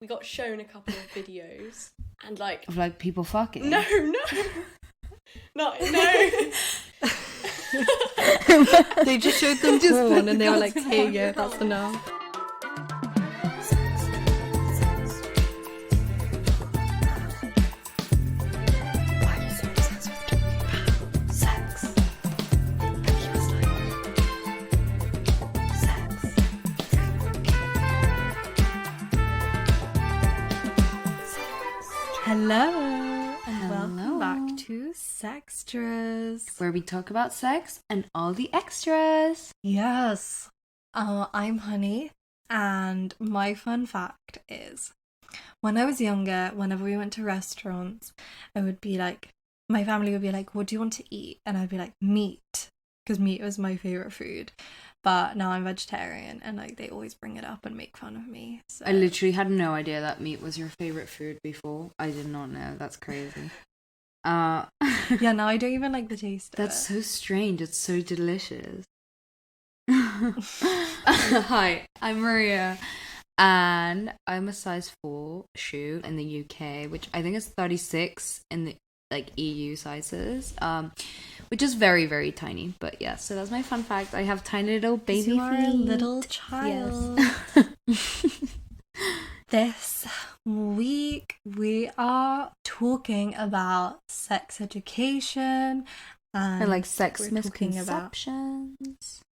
we got shown a couple of videos and like of like people fucking. No. They just showed them porn and they were like, hey, yeah, that's enough. Hello and welcome back to Sextras, where we talk about sex and all the extras. Yes. I'm Honey, and my fun fact is, when I was younger, whenever we went to restaurants, I would be like, my family would be like, what do you want to eat? And I'd be like, meat, because meat was my favourite food. But now I'm vegetarian, and like they always bring it up and make fun of me. So. I literally had no idea that meat was your favourite food before. I did not know. That's crazy. Yeah, now I don't even like the taste of it. That's so strange. It's so delicious. Hi, I'm Maria, and I'm a size 4 shoe in the UK, which I think is 36 in the like EU sizes, which is very, very tiny. But yeah, so that's my fun fact. I have tiny little baby You are feet. a little child. Yes. This week we are talking about sex education and like sex we're misconceptions.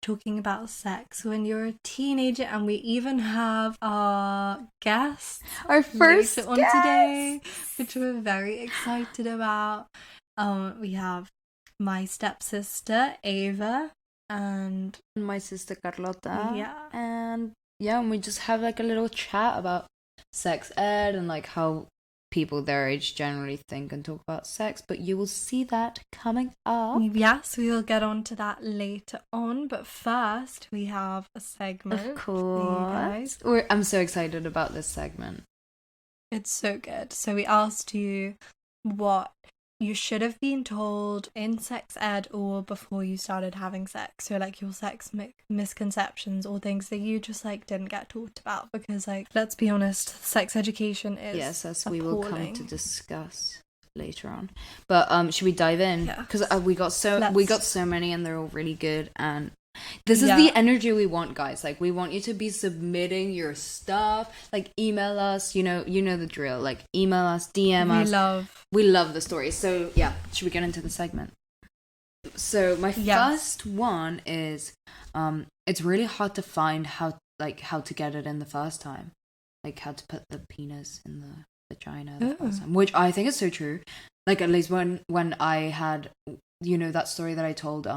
Talking about sex when you're a teenager, and we even have our guests, our first on today, which we're very excited about. We have my stepsister Ava and my sister Carlota. Yeah. And we just have like a little chat about sex ed and like how people their age generally think and talk about sex, but you will see that coming up. Yes, we will get on to that later on, but first we have a segment. Of course. I'm so excited about this segment. It's so good. So we asked you what you should have been told in sex ed or before you started having sex. So like your sex misconceptions or things that you just like didn't get taught about, because like, let's be honest, sex education is yes, as appalling. We will come to discuss later on. But should we dive in? Because we got so many and they're all really good, and this is the energy we want, guys. Like, we want you to be submitting your stuff. Like, email us. You know the drill. Like, email us, DM us. We love the stories. So yeah, should we get into the segment? So my first one is, it's really hard to find how to get it in the first time, like how to put the penis in the vagina the first time, which I think is so true. Like, at least when I had, that story that I told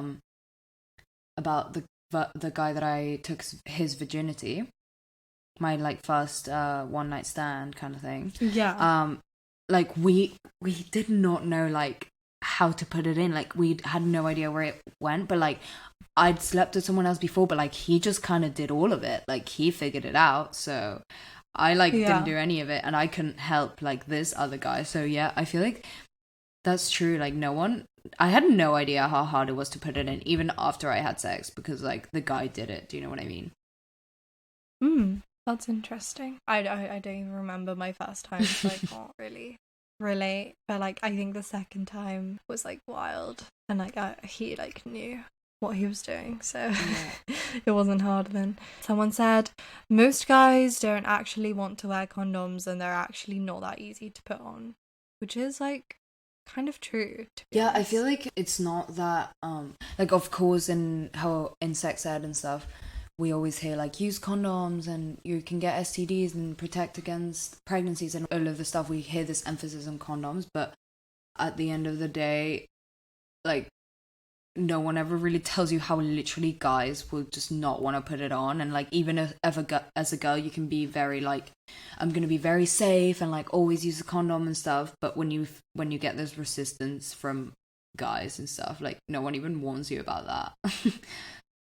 about the guy that I took his virginity, my like first one night stand kind of thing. Yeah. Like we did not know like how to put it in. Like, we had no idea where it went, but like I'd slept with someone else before, but like he just kind of did all of it. Like, he figured it out. So I didn't do any of it, and I couldn't help like this other guy. So yeah, I feel like that's true. Like, I had no idea how hard it was to put it in, even after I had sex, because like the guy did it. Do you know what I mean? That's interesting. I don't even remember my first time, so I can't really relate. But like, I think the second time was like wild, and like he like knew what he was doing, so it wasn't hard then. Someone said most guys don't actually want to wear condoms, and they're actually not that easy to put on, which is like kind of true, to be honest. I feel like it's not that like, of course, in sex ed and stuff, we always hear like, use condoms and you can get STDs and protect against pregnancies and all of the stuff. We hear this emphasis on condoms, but at the end of the day, like, no one ever really tells you how literally guys will just not want to put it on. And like, even if as a girl, you can be very like, I'm gonna be very safe and like always use a condom and stuff, but when you get this resistance from guys and stuff, like, no one even warns you about that.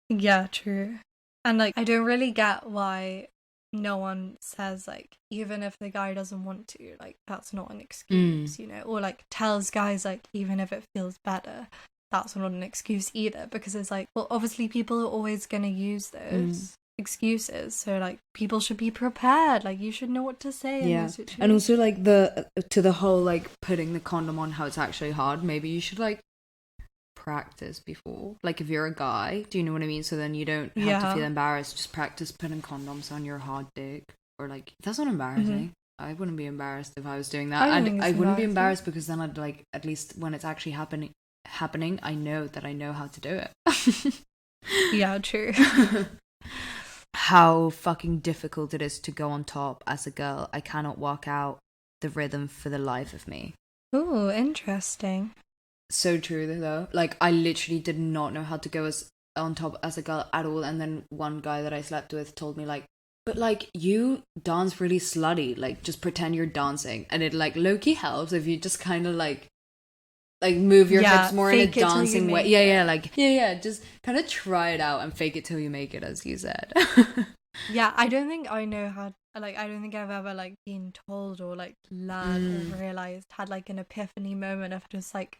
Yeah, true. And like, I don't really get why no one says like, even if the guy doesn't want to, like, that's not an excuse, or like tells guys like, even if it feels better, that's not an excuse either, because it's like, well, obviously people are always going to use those. excuses. So like people should be prepared. Like you should know what to say in those situations. And also like the whole like putting the condom on, how it's actually hard. Maybe you should like practice before. Like if you're a guy, do you know what I mean? So then you don't have to feel embarrassed. Just practice putting condoms on your hard dick. Or like, that's not embarrassing. I wouldn't be embarrassed if I was doing that. I wouldn't be embarrassed because then I'd like, at least when it's actually happening, I know that I know how to do it. Yeah, true. How fucking difficult it is to go on top as a girl. I cannot work out the rhythm for the life of me. Ooh, interesting. So true though. Like I literally did not know how to go on top as a girl at all. And then one guy that I slept with told me like, but like you dance really slutty, like just pretend you're dancing, and it like low-key helps if you just kind of like move your hips more in a dancing way. Just kind of try it out and fake it till you make it, as you said. Yeah, I don't think I know how, like I don't think I've ever like been told or like learned or realized, had like an epiphany moment of just like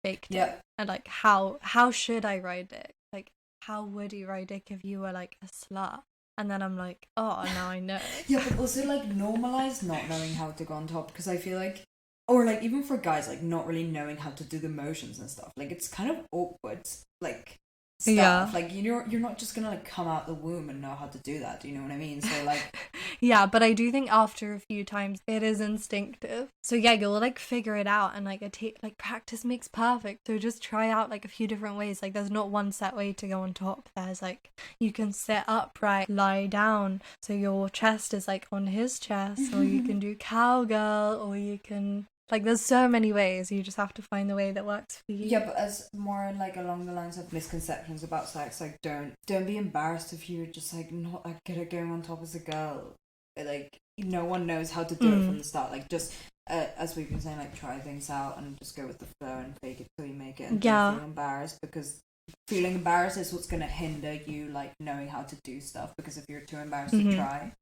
faked it. And like how should I ride dick? Like how would you ride dick if you were like a slut? And then I'm like, oh, now I know. Yeah, but also like normalize not knowing how to go on top, because I feel like, or like even for guys, like not really knowing how to do the motions and stuff, like it's kind of awkward, like stuff. Like you're not just gonna like come out the womb and know how to do that. Do you know what I mean? So like, yeah, but I do think after a few times it is instinctive. So yeah, you'll like figure it out, and like like practice makes perfect. So just try out like a few different ways. Like there's not one set way to go on top. There's like you can sit upright, lie down, so your chest is like on his chest, or you can do cowgirl, or you can. Like, there's so many ways. You just have to find the way that works for you. Yeah, but as more like along the lines of misconceptions about sex, like don't be embarrassed if you're just like not like good at going on top as a girl. Like no one knows how to do it from the start. Like just as we've been saying, like try things out and just go with the flow and fake it till you make it. And don't feel embarrassed, because feeling embarrassed is what's gonna hinder you like knowing how to do stuff. Because if you're too embarrassed to try,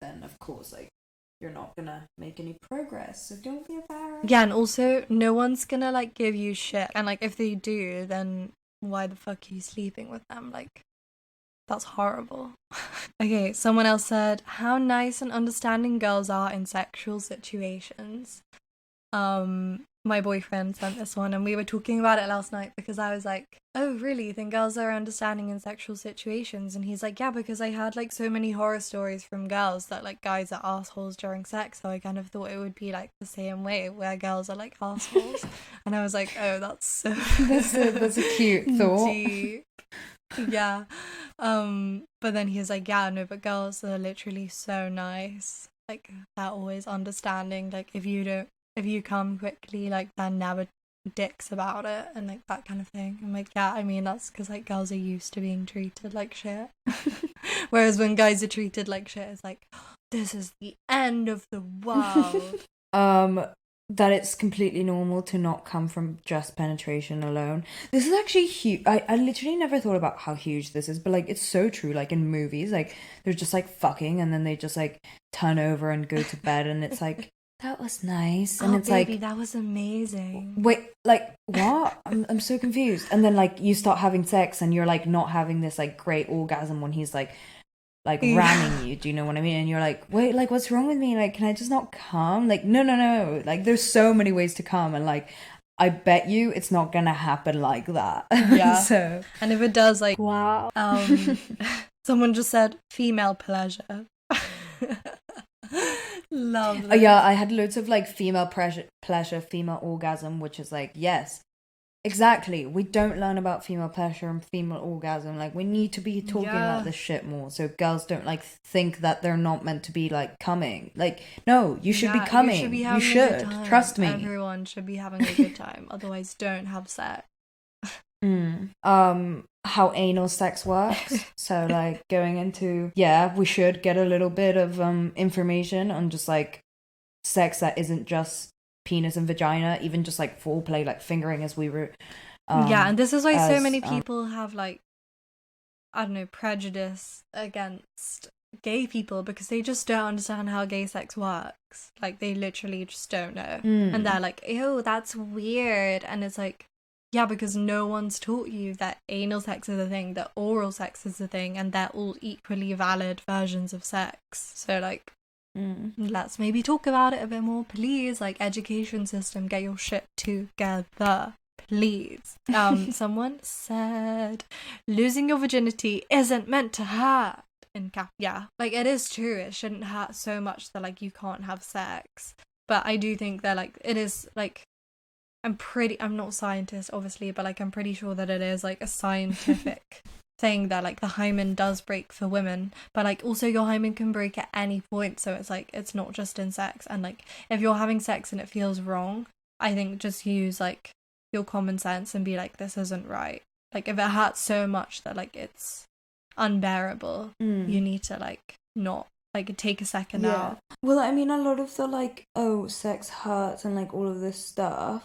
then of course like you're not gonna make any progress, so don't be embarrassed. Yeah, and also no one's gonna like give you shit, and like if they do, then why the fuck are you sleeping with them? Like that's horrible. Okay, someone else said how nice and understanding girls are in sexual situations. My boyfriend sent this one, and we were talking about it last night because I was like, oh really, you think girls are understanding in sexual situations? And he's like, yeah, because I heard like so many horror stories from girls that like guys are assholes during sex, so I kind of thought it would be like the same way where girls are like assholes. And I was like, oh, that's so that's a cute thought. Deep. Yeah. But then he was like, yeah, no, but girls are literally so nice, like they're always understanding, like if you come quickly, like they're never dicks about it, and like that kind of thing. I'm like, yeah, I mean that's because like girls are used to being treated like shit. Whereas when guys are treated like shit, it's like, this is the end of the world. That it's completely normal to not come from just penetration alone. This is actually huge. I literally never thought about how huge this is, but like it's so true. Like in movies, like they're just like fucking and then they just like turn over and go to bed, and it's like, that was nice. And it's baby, like, that was amazing. Wait, like what? I'm so confused. And then like you start having sex and you're like not having this like great orgasm when he's like ramming you. Do you know what I mean? And you're like, wait, like what's wrong with me? Like, can I just not come? Like, no. Like there's so many ways to come, and like I bet you it's not gonna happen like that. Yeah. So, and if it does, like, wow. Someone just said female pleasure. Love that. Yeah, I had loads of like female pleasure, female orgasm, which is like, yes, exactly. We don't learn about female pleasure and female orgasm. Like we need to be talking about this shit more, so girls don't like think that they're not meant to be like coming. Like, no, you should be coming. You should trust me. Everyone should be having a good time. Otherwise, don't have sex. How anal sex works. So like going into, we should get a little bit of information on just like sex that isn't just penis and vagina, even just like foreplay, like fingering, as we were and this is why so many people have like, I don't know, prejudice against gay people, because they just don't understand how gay sex works. Like they literally just don't know. And they're like, ew, that's weird. And it's like, Yeah, because no one's taught you that anal sex is a thing, that oral sex is a thing, and they're all equally valid versions of sex. So, like, let's maybe talk about it a bit more, please. Like, education system, get your shit together, please. Someone said, losing your virginity isn't meant to hurt. Yeah, like, it is true. It shouldn't hurt so much that, like, you can't have sex. But I do think that, like, it is, like, I'm not a scientist, obviously, but, like, I'm pretty sure that it is, like, a scientific thing that, like, the hymen does break for women, but, like, also your hymen can break at any point, so it's, like, it's not just in sex. And, like, if you're having sex and it feels wrong, I think just use, like, your common sense and be like, this isn't right. Like, if it hurts so much that, like, it's unbearable, you need to, like, not, like, take a second out. Well, I mean, a lot of the, like, oh, sex hurts and, like, all of this stuff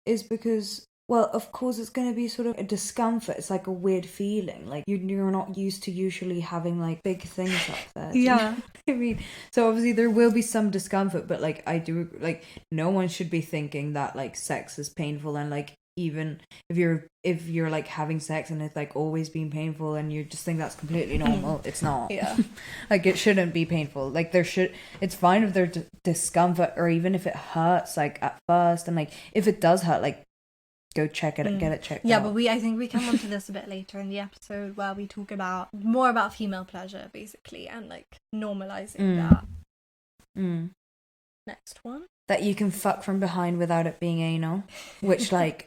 is because, well, of course it's going to be sort of a discomfort. It's like a weird feeling. Like, you're not used to usually having, like, big things up there. Yeah. You know what I mean? So obviously there will be some discomfort, but, like, I do, like, no one should be thinking that, like, sex is painful. And, like, even if you're like having sex and it's like always been painful and you just think that's completely normal, it's not. Yeah. Like, it shouldn't be painful. Like, it's fine if there's discomfort, or even if it hurts, like, at first, and, like, if it does hurt, like, go check it, get it checked out. Yeah, but I think we come onto this a bit later in the episode where we talk more about female pleasure, basically, and, like, normalizing that. Next one. That you can fuck from behind without it being anal, which, like,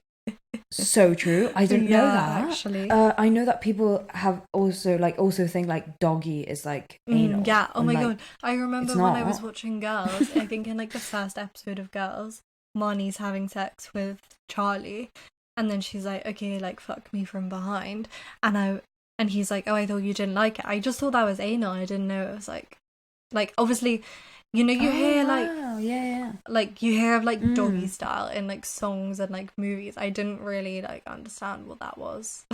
so true. I didn't know that. Actually, I know that people have also think, like, doggy is, like, anal. Yeah. Oh, and, my like, god. I remember when I was watching Girls, I think in, like, the first episode of Girls, Marnie's having sex with Charlie, and then she's like, okay, like, fuck me from behind, and he's like, oh, I thought you didn't like it. I just thought that was anal. I didn't know it was, like, obviously, you know, you hear, like, like, you hear of, like, doggy style in, like, songs and, like, movies. I didn't really, like, understand what that was.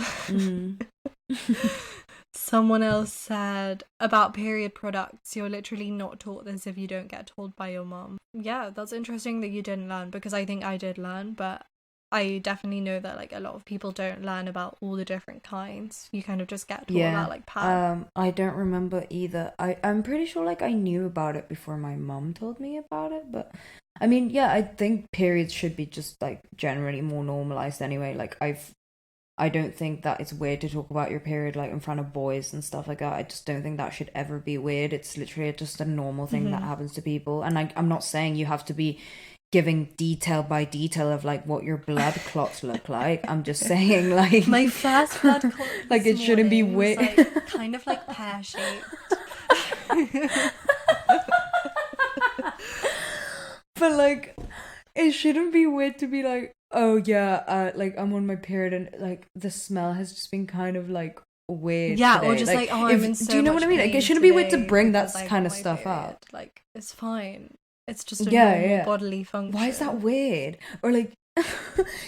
Someone else said, about period products, you're literally not taught this if you don't get told by your mom. Yeah, that's interesting that you didn't learn, because I think I did learn, but I definitely know that, like, a lot of people don't learn about all the different kinds. You kind of just get taught about, like, pads. I don't remember either. I'm pretty sure, like, I knew about it before my mum told me about it, but I mean, yeah, I think periods should be just, like, generally more normalized anyway. Like, I don't think that it's weird to talk about your period, like, in front of boys and stuff like that. I just don't think that should ever be weird. It's literally just a normal thing that happens to people. And I'm not saying you have to be giving detail by detail of, like, what your blood clots look like. I'm just saying, like, my first blood clot like, it shouldn't be weird. Like, kind of, like, pear-shaped. But, like, it shouldn't be weird to be like, oh yeah, like, I'm on my period and, like, the smell has just been kind of, like, weird today. Or just, like, oh, I'm in so do you know much what I mean? Like, it shouldn't be weird to bring that kind of stuff up. Like, it's fine. It's just a normal bodily function. Why is that weird? Or, like,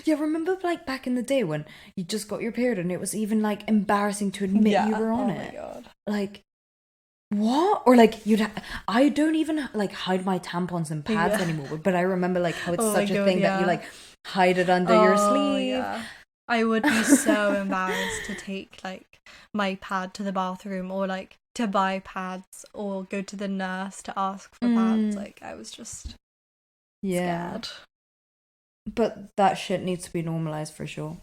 yeah, remember, like, back in the day when you just got your period and it was even, like, embarrassing to admit you were on it. Oh my god. Like, what? Or, like, I don't even, like, hide my tampons and pads anymore, but I remember, like, how it's such a thing that you, like, hide it under your sleeve. Yeah. I would be so embarrassed to take, like, my pad to the bathroom, or, like, to buy pads, or go to the nurse to ask for pads. Like, I was just scared. But that shit needs to be normalized for sure.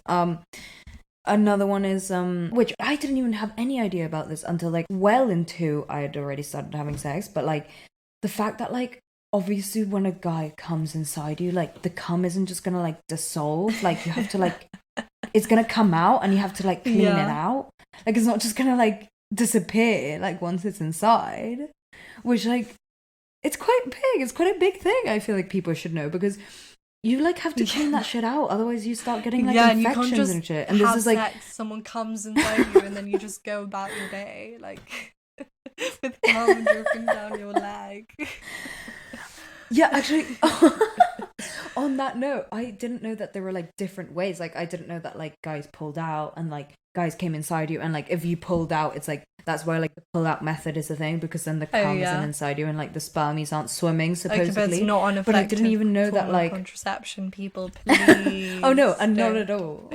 Another one is which I didn't even have any idea about this until, like, well into I had already started having sex, but, like, the fact that, like, obviously when a guy comes inside you, like, the cum isn't just gonna, like, dissolve. Like, you have to, like, it's gonna come out and you have to, like, clean it out. Like, it's not just gonna, like, disappear, like, once it's inside, which, like, it's quite big. It's quite a big thing. I feel like people should know, because you, like, have to clean that shit out, otherwise you start getting, like, infections and shit. And this is, like, sex, someone comes inside you and then you just go about your day, like, with cum dripping down your leg. Yeah, actually, on that note, I didn't know that there were, like, different ways. Like, I didn't know that, like, guys pulled out and, like, guys came inside you, and, like, if you pulled out, it's, like, that's why like the pull-out method is a thing, because then the cum isn't inside you and like the spermies aren't swimming supposedly. Okay, but it's not an but I didn't even know that like contraception, people, please. Oh no, and not at all.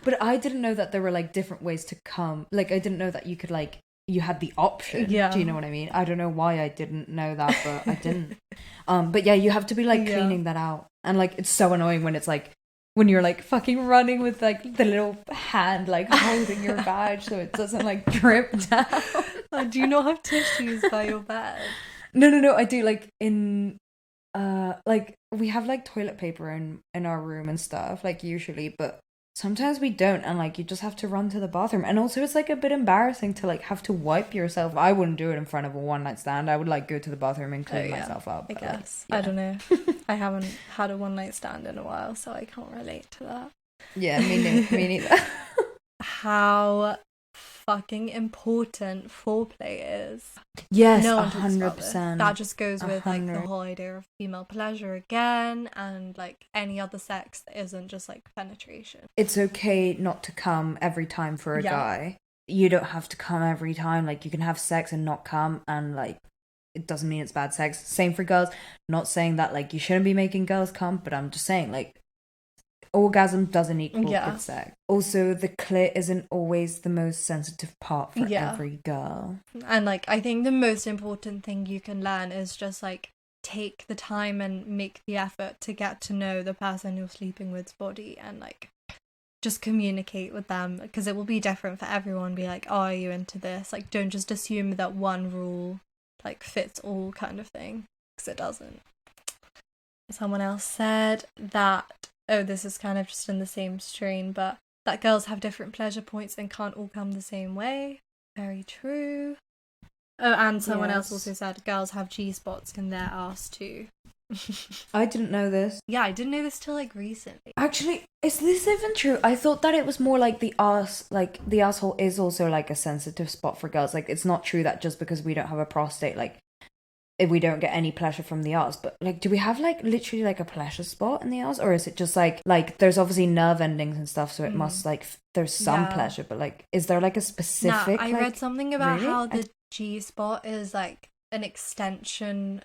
But I didn't know that there were like different ways to cum. Like I didn't know that you could like, you had the option. Yeah. Do you know what I mean? I don't know why I didn't know that, but I didn't. But yeah, you have to be like cleaning that out. And like it's so annoying when it's like, when you're like fucking running with like the little hand like holding your vag so it doesn't like drip down. Do you not have tissues by your bed? No, I do. Like in like we have like toilet paper in our room and stuff, like usually, but sometimes we don't, and like you just have to run to the bathroom. And also it's like a bit embarrassing to like have to wipe yourself. I wouldn't do it in front of a one night stand. I would like go to the bathroom and clean myself up. I guess. Like, I don't know. I haven't had a one night stand in a while, so I can't relate to that. Yeah, me neither. How fucking important foreplay is. Yes, no 100%. That just goes with 100. Like the whole idea of female pleasure again, and like any other sex that isn't just like penetration. It's okay not to come every time for a guy. You don't have to come every time. Like you can have sex and not come, and like it doesn't mean it's bad sex. Same for girls. Not saying that like you shouldn't be making girls come, but I'm just saying like orgasm doesn't equal good sex. Also, the clit isn't always the most sensitive part for every girl. And like I think the most important thing you can learn is just like take the time and make the effort to get to know the person you're sleeping with's body, and like just communicate with them, because it will be different for everyone. Be like, oh, are you into this? Like don't just assume that one rule like fits all kind of thing, because it doesn't. Someone else said that, oh, this is kind of just in the same strain, but that girls have different pleasure points and can't all come the same way. Very true. Oh, and someone else also said girls have G-spots in their arse too. I didn't know this. Yeah, I didn't know this till like recently. Actually, is this even true? I thought that it was more like the arse, like the asshole is also like a sensitive spot for girls. Like it's not true that just because we don't have a prostate, like if we don't get any pleasure from the arse. But like, do we have like literally like a pleasure spot in the arse, or is it just like there's obviously nerve endings and stuff, so it must like there's some pleasure, but like is there like a specific? I read something about how the G spot is like an extension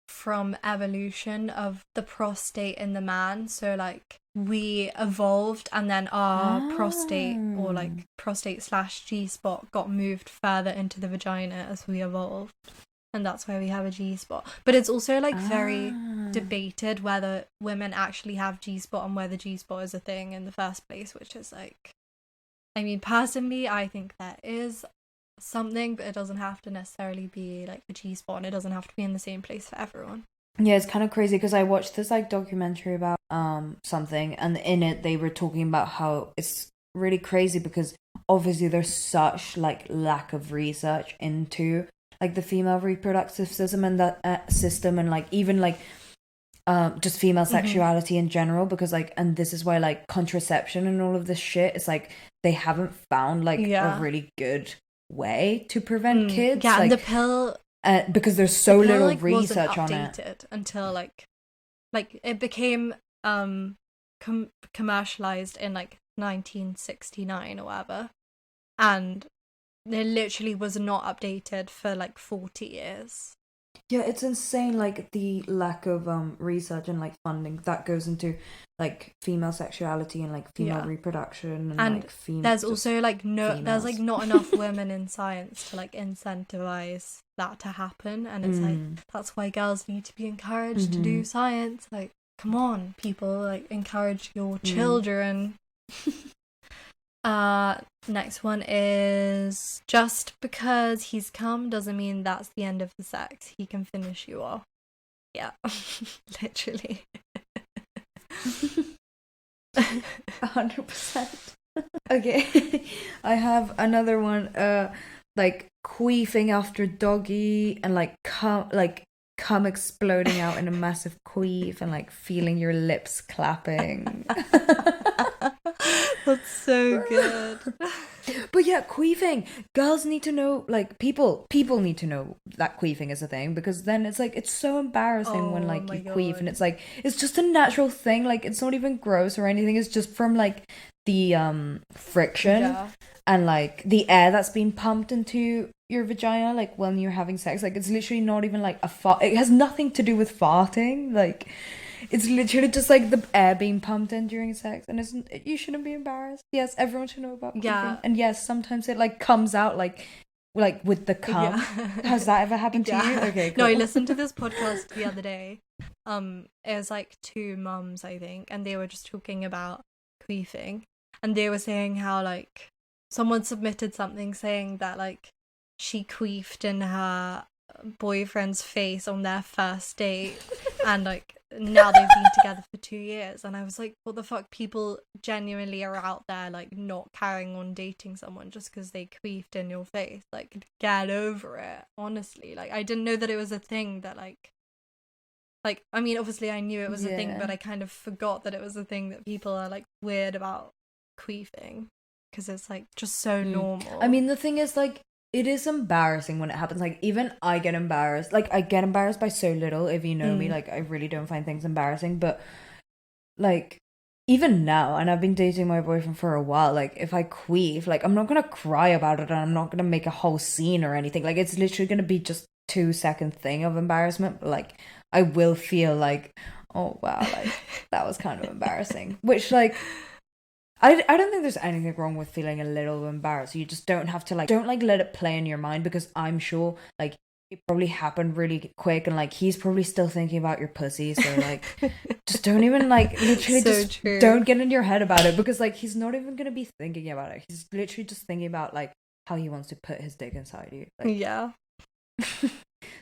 from evolution of the prostate in the man. So like we evolved, and then our prostate, or like prostate / G spot, got moved further into the vagina as we evolved. And that's why we have a G-spot. But it's also like very debated whether women actually have G-spot and whether G-spot is a thing in the first place, which is like, I mean, personally, I think that is something, but it doesn't have to necessarily be like the G-spot, and it doesn't have to be in the same place for everyone. Yeah, it's kind of crazy because I watched this like documentary about something, and in it they were talking about how it's really crazy because obviously there's such like lack of research into like the female reproductive system and that system, and like even like just female sexuality in general, because like, and this is why like contraception and all of this shit, it's like they haven't found like a really good way to prevent kids. Yeah, like, and the pill because there's so little like, research on it until like it became commercialized in like 1969 or whatever, and it literally was not updated for like 40 years. Yeah, it's insane, like the lack of research and like funding that goes into like female sexuality and like female reproduction, and like there's also like there's like not enough women in science to like incentivize that to happen, and it's like that's why girls need to be encouraged to do science. Like, come on, people, like encourage your children. Next one is, just because he's come doesn't mean that's the end of the sex. He can finish you off. Yeah, literally. 100%. Okay, I have another one. Like queefing after doggy, and like cum exploding out in a massive queef, and like feeling your lips clapping. That's so good. But yeah, queefing. Girls need to know, like people need to know that queefing is a thing, because then it's like it's so embarrassing when like you queef, and it's like it's just a natural thing. Like it's not even gross or anything. It's just from like the friction and like the air that's being pumped into your vagina, like when you're having sex. Like, it's literally not even like a fart. It has nothing to do with farting. Like, it's literally just like the air being pumped in during sex, and you shouldn't be embarrassed. Yes, everyone should know about queefing. And yes, sometimes it like comes out like with the cum. Has that ever happened to you? Okay, cool. No, I listened to this podcast the other day. It was like two mums, I think, and they were just talking about queefing, and they were saying how like someone submitted something saying that like she queefed in her boyfriend's face on their first date, and like now they've been together for 2 years, and I was like, what the fuck? People genuinely are out there like not carrying on dating someone just because they queefed in your face. Like, get over it, honestly. Like, I didn't know that it was a thing that like I mean, obviously I knew it was a thing, but I kind of forgot that it was a thing that people are like weird about queefing, because it's like just so normal. I mean, the thing is, like, it is embarrassing when it happens. Like, even I get embarrassed. Like, I get embarrassed by so little. If you know me, like, I really don't find things embarrassing. But, like, even now, and I've been dating my boyfriend for a while, like, if I queef, like, I'm not going to cry about it, and I'm not going to make a whole scene or anything. Like, it's literally going to be just 2-second thing of embarrassment. But, like, I will feel like, oh, wow, like, that was kind of embarrassing. Which, like, I don't think there's anything wrong with feeling a little embarrassed. You just don't have to, like, don't, like, let it play in your mind, because I'm sure, like, it probably happened really quick, and, like, he's probably still thinking about your pussy, so, like, just don't even, like, literally don't get in your head about it, because, like, he's not even gonna be thinking about it. He's literally just thinking about, like, how he wants to put his dick inside you. Like, yeah.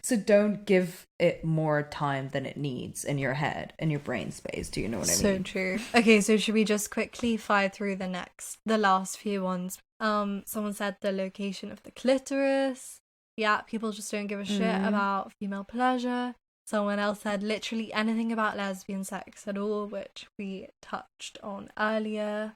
So don't give it more time than it needs in your head, in your brain space. Do you know what I mean? So true. Okay, so should we just quickly fire through the last few ones? Someone said the location of the clitoris. Yeah, people just don't give a shit about female pleasure. Someone else said literally anything about lesbian sex at all, which we touched on earlier,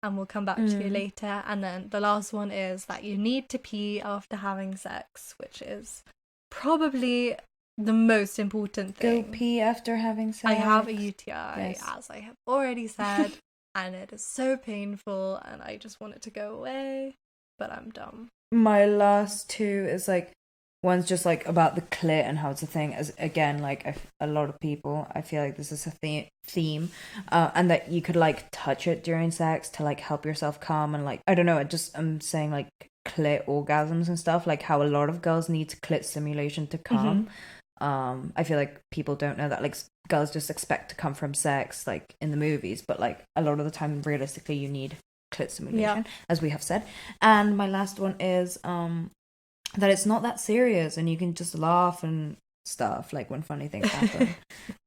and we'll come back to you later. And then the last one is that you need to pee after having sex, which is probably the most important thing. Go pee after having sex. I have a UTI, as I have already said, and it is so painful, and I just want it to go away, but I'm dumb. My last two is like, one's just like about the clit and how it's a thing. As again, like a lot of people, I feel like this is a theme, and that you could like touch it during sex to like help yourself come, and like I don't know. I'm saying like clit orgasms and stuff, like how a lot of girls need clit stimulation to come. I feel like people don't know that, like, girls just expect to come from sex, like in the movies, but like a lot of the time realistically you need clit stimulation, as we have said. And my last one is that it's not that serious, and you can just laugh and stuff, like when funny things happen.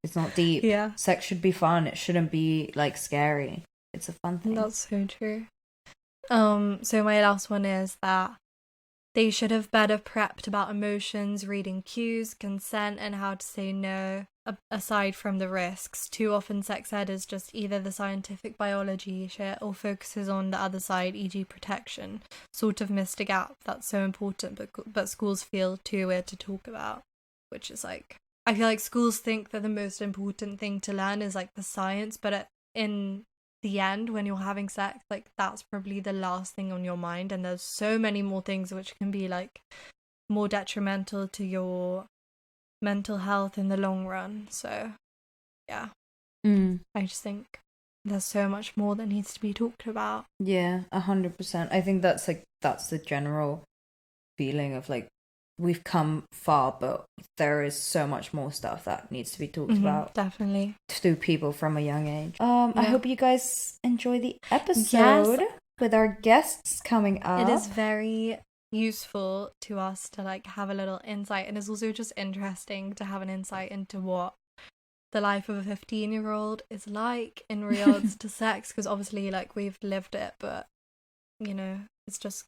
It's not deep. Sex should be fun. It shouldn't be like scary. It's a fun thing. That's so true. So my last one is that they should have better prepped about emotions, reading cues, consent, and how to say no, aside from the risks. Too often sex ed is just either the scientific biology shit or focuses on the other side, e.g. protection. Sort of missed a gap that's so important, but schools feel too weird to talk about, which is like, I feel like schools think that the most important thing to learn is like the science, but in the end, when you're having sex, like that's probably the last thing on your mind, and there's so many more things which can be like more detrimental to your mental health in the long run. So yeah, I just think there's so much more that needs to be talked about. 100%. I think that's the general feeling of like, we've come far, but there is so much more stuff that needs to be talked about. Definitely. To people from a young age. I hope you guys enjoy the episode with our guests coming up. It is very useful to us to like have a little insight, and it's also just interesting to have an insight into what the life of a 15-year-old is like in regards to sex, because obviously like we've lived it, but you know, it's just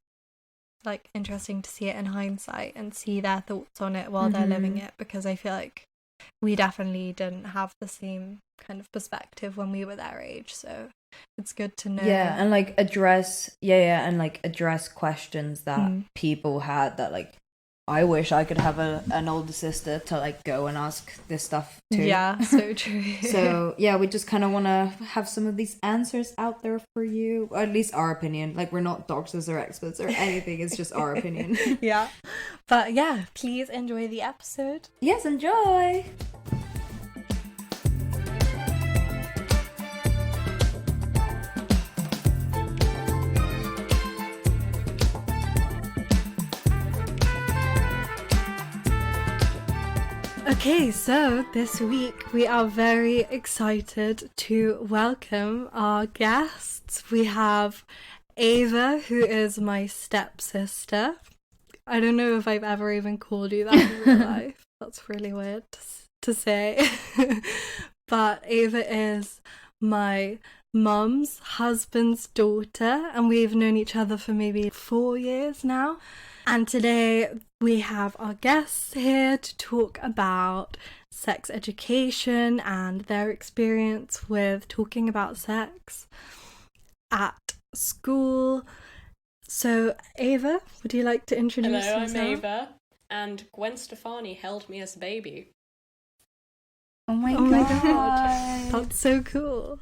like interesting to see it in hindsight and see their thoughts on it while they're living it, because I feel like we definitely didn't have the same kind of perspective when we were their age, so it's good to know. And like address address questions that people had that like I wish I could have an older sister to like go and ask this stuff to. Yeah, so true. So yeah, we just kind of want to have some of these answers out there for you, or at least our opinion. Like, we're not doctors or experts or anything, it's just our opinion. Yeah, but yeah, please enjoy the episode. Yes, enjoy. Okay, so this week we are very excited to welcome our guests. We have Ava, who is my stepsister. I don't know if I've ever even called you that in real life. That's really weird to say. But Ava is my mum's husband's daughter, and we've known each other for maybe 4 years now. And today we have our guests here to talk about sex education and their experience with talking about sex at school. So, Ava, would you like to introduce yourself? Hello, I'm Ava, and Gwen Stefani held me as a baby. Oh my god. That's so cool.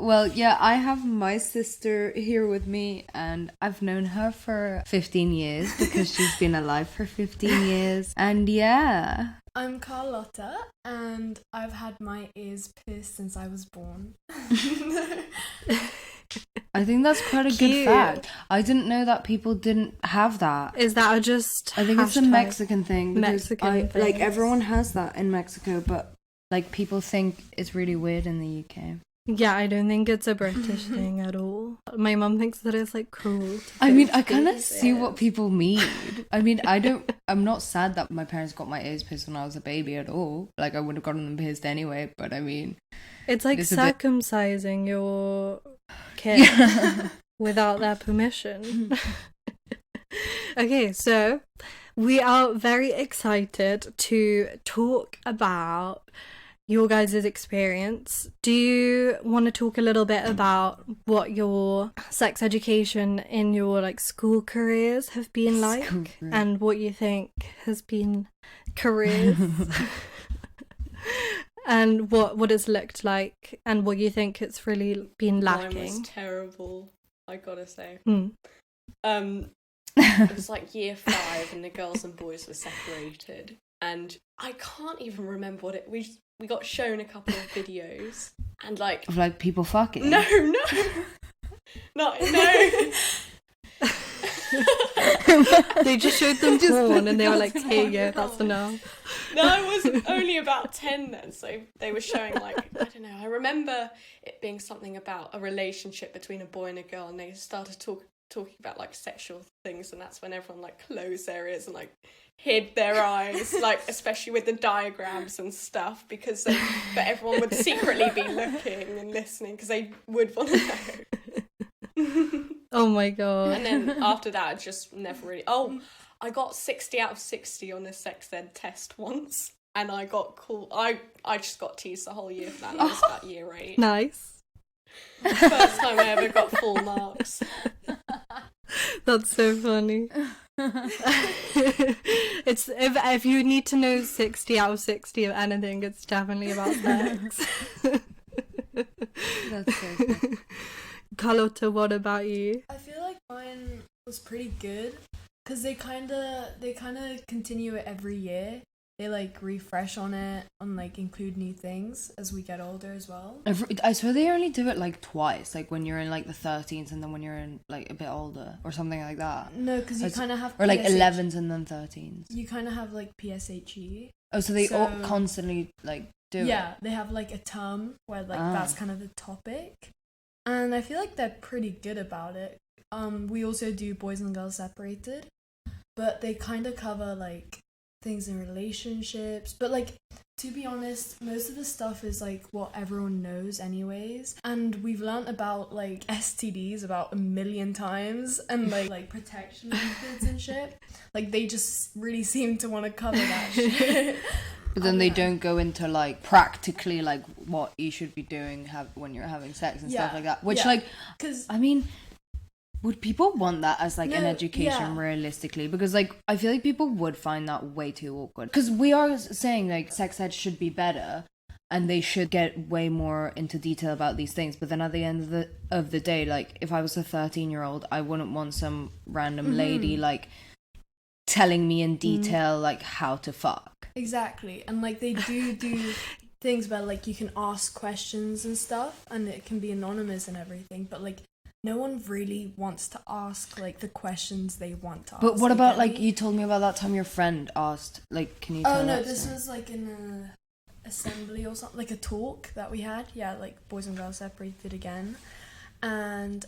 Well, yeah, I have my sister here with me, and I've known her for 15 years because she's been alive for 15 years. And yeah, I'm Carlota, and I've had my ears pierced since I was born. I think that's quite a good fact. I didn't know that people didn't have that. Is that just I think it's a Mexican thing. Mexican thing. Like, everyone has that in Mexico, but like, people think it's really weird in the UK. Yeah, I don't think it's a British thing at all. My mum thinks that it's like cruel. I mean, I kind of see what people mean. I mean, I'm not sad that my parents got my ears pierced when I was a baby at all. Like, I would have gotten them pierced anyway, but I mean, it's like circumcising your kid without their permission. Okay, so we are very excited to talk about your guys' experience. Do you want to talk a little bit about what your sex education in your like school careers have been like, and what you think has been careers and what it's looked like, and what you think it's really been lacking? Mine was terrible, I gotta say. Mm. It was like year 5 and the girls and boys were separated, and I can't even remember what we got shown a couple of videos, and like of like people fucking. No. They just showed them porn and they were like, "Hey, yeah, that's enough." No, I was only about 10 then, so they were showing like, I don't know, I remember it being something about a relationship between a boy and a girl, and they started talking about like sexual things, and that's when everyone like closed their ears and like hid their eyes, like especially with the diagrams and stuff, because but everyone would secretly be looking and listening because they would want to know. Oh my god. And then after that, I just never really... I got 60 out of 60 on a sex ed test once, and I got cool. I just got teased the whole year for that. That was about year 8. Nice. First time I ever got full marks. That's so funny. It's if you need to know 60 out of 60 of anything, it's definitely about sex. That's so good. Carlota, what about you? I feel like mine was pretty good because they kind of continue it every year. They like refresh on it and like include new things as we get older as well. I swear they only do it like twice, like when you're in like the 13s and then when you're in like a bit older or something like that. No, because you kind of have or like 11s and then 13s. You kind of have like PSHE. Oh, so they all constantly like do it. Yeah, they have like a term where like that's kind of the topic, and I feel like they're pretty good about it. We also do boys and girls separated, but they kind of cover like things in relationships, but like, to be honest, most of the stuff is like what everyone knows anyways, and we've learnt about like STDs about 1,000,000 times, and like protection methods and shit. Like, they just really seem to want to cover that shit. But then they don't go into like practically like what you should be doing when you're having sex and stuff like that, which like, because I mean, Would people want that as like an No, education yeah. realistically? Because like I feel like people would find that way too awkward. Because we are saying like sex ed should be better, and they should get way more into detail about these things. But then at the end of the day, like if I was a 13-year-old, I wouldn't want some random lady like telling me in detail like how to fuck. Exactly. And like they do things where like you can ask questions and stuff, and it can be anonymous and everything, but like no one really wants to ask like the questions they want to ask. But what about like you told me about that time your friend asked, like, can you tell Oh no, that this story? was like in a assembly or something, like a talk that we had. Yeah, like boys and girls separated again. And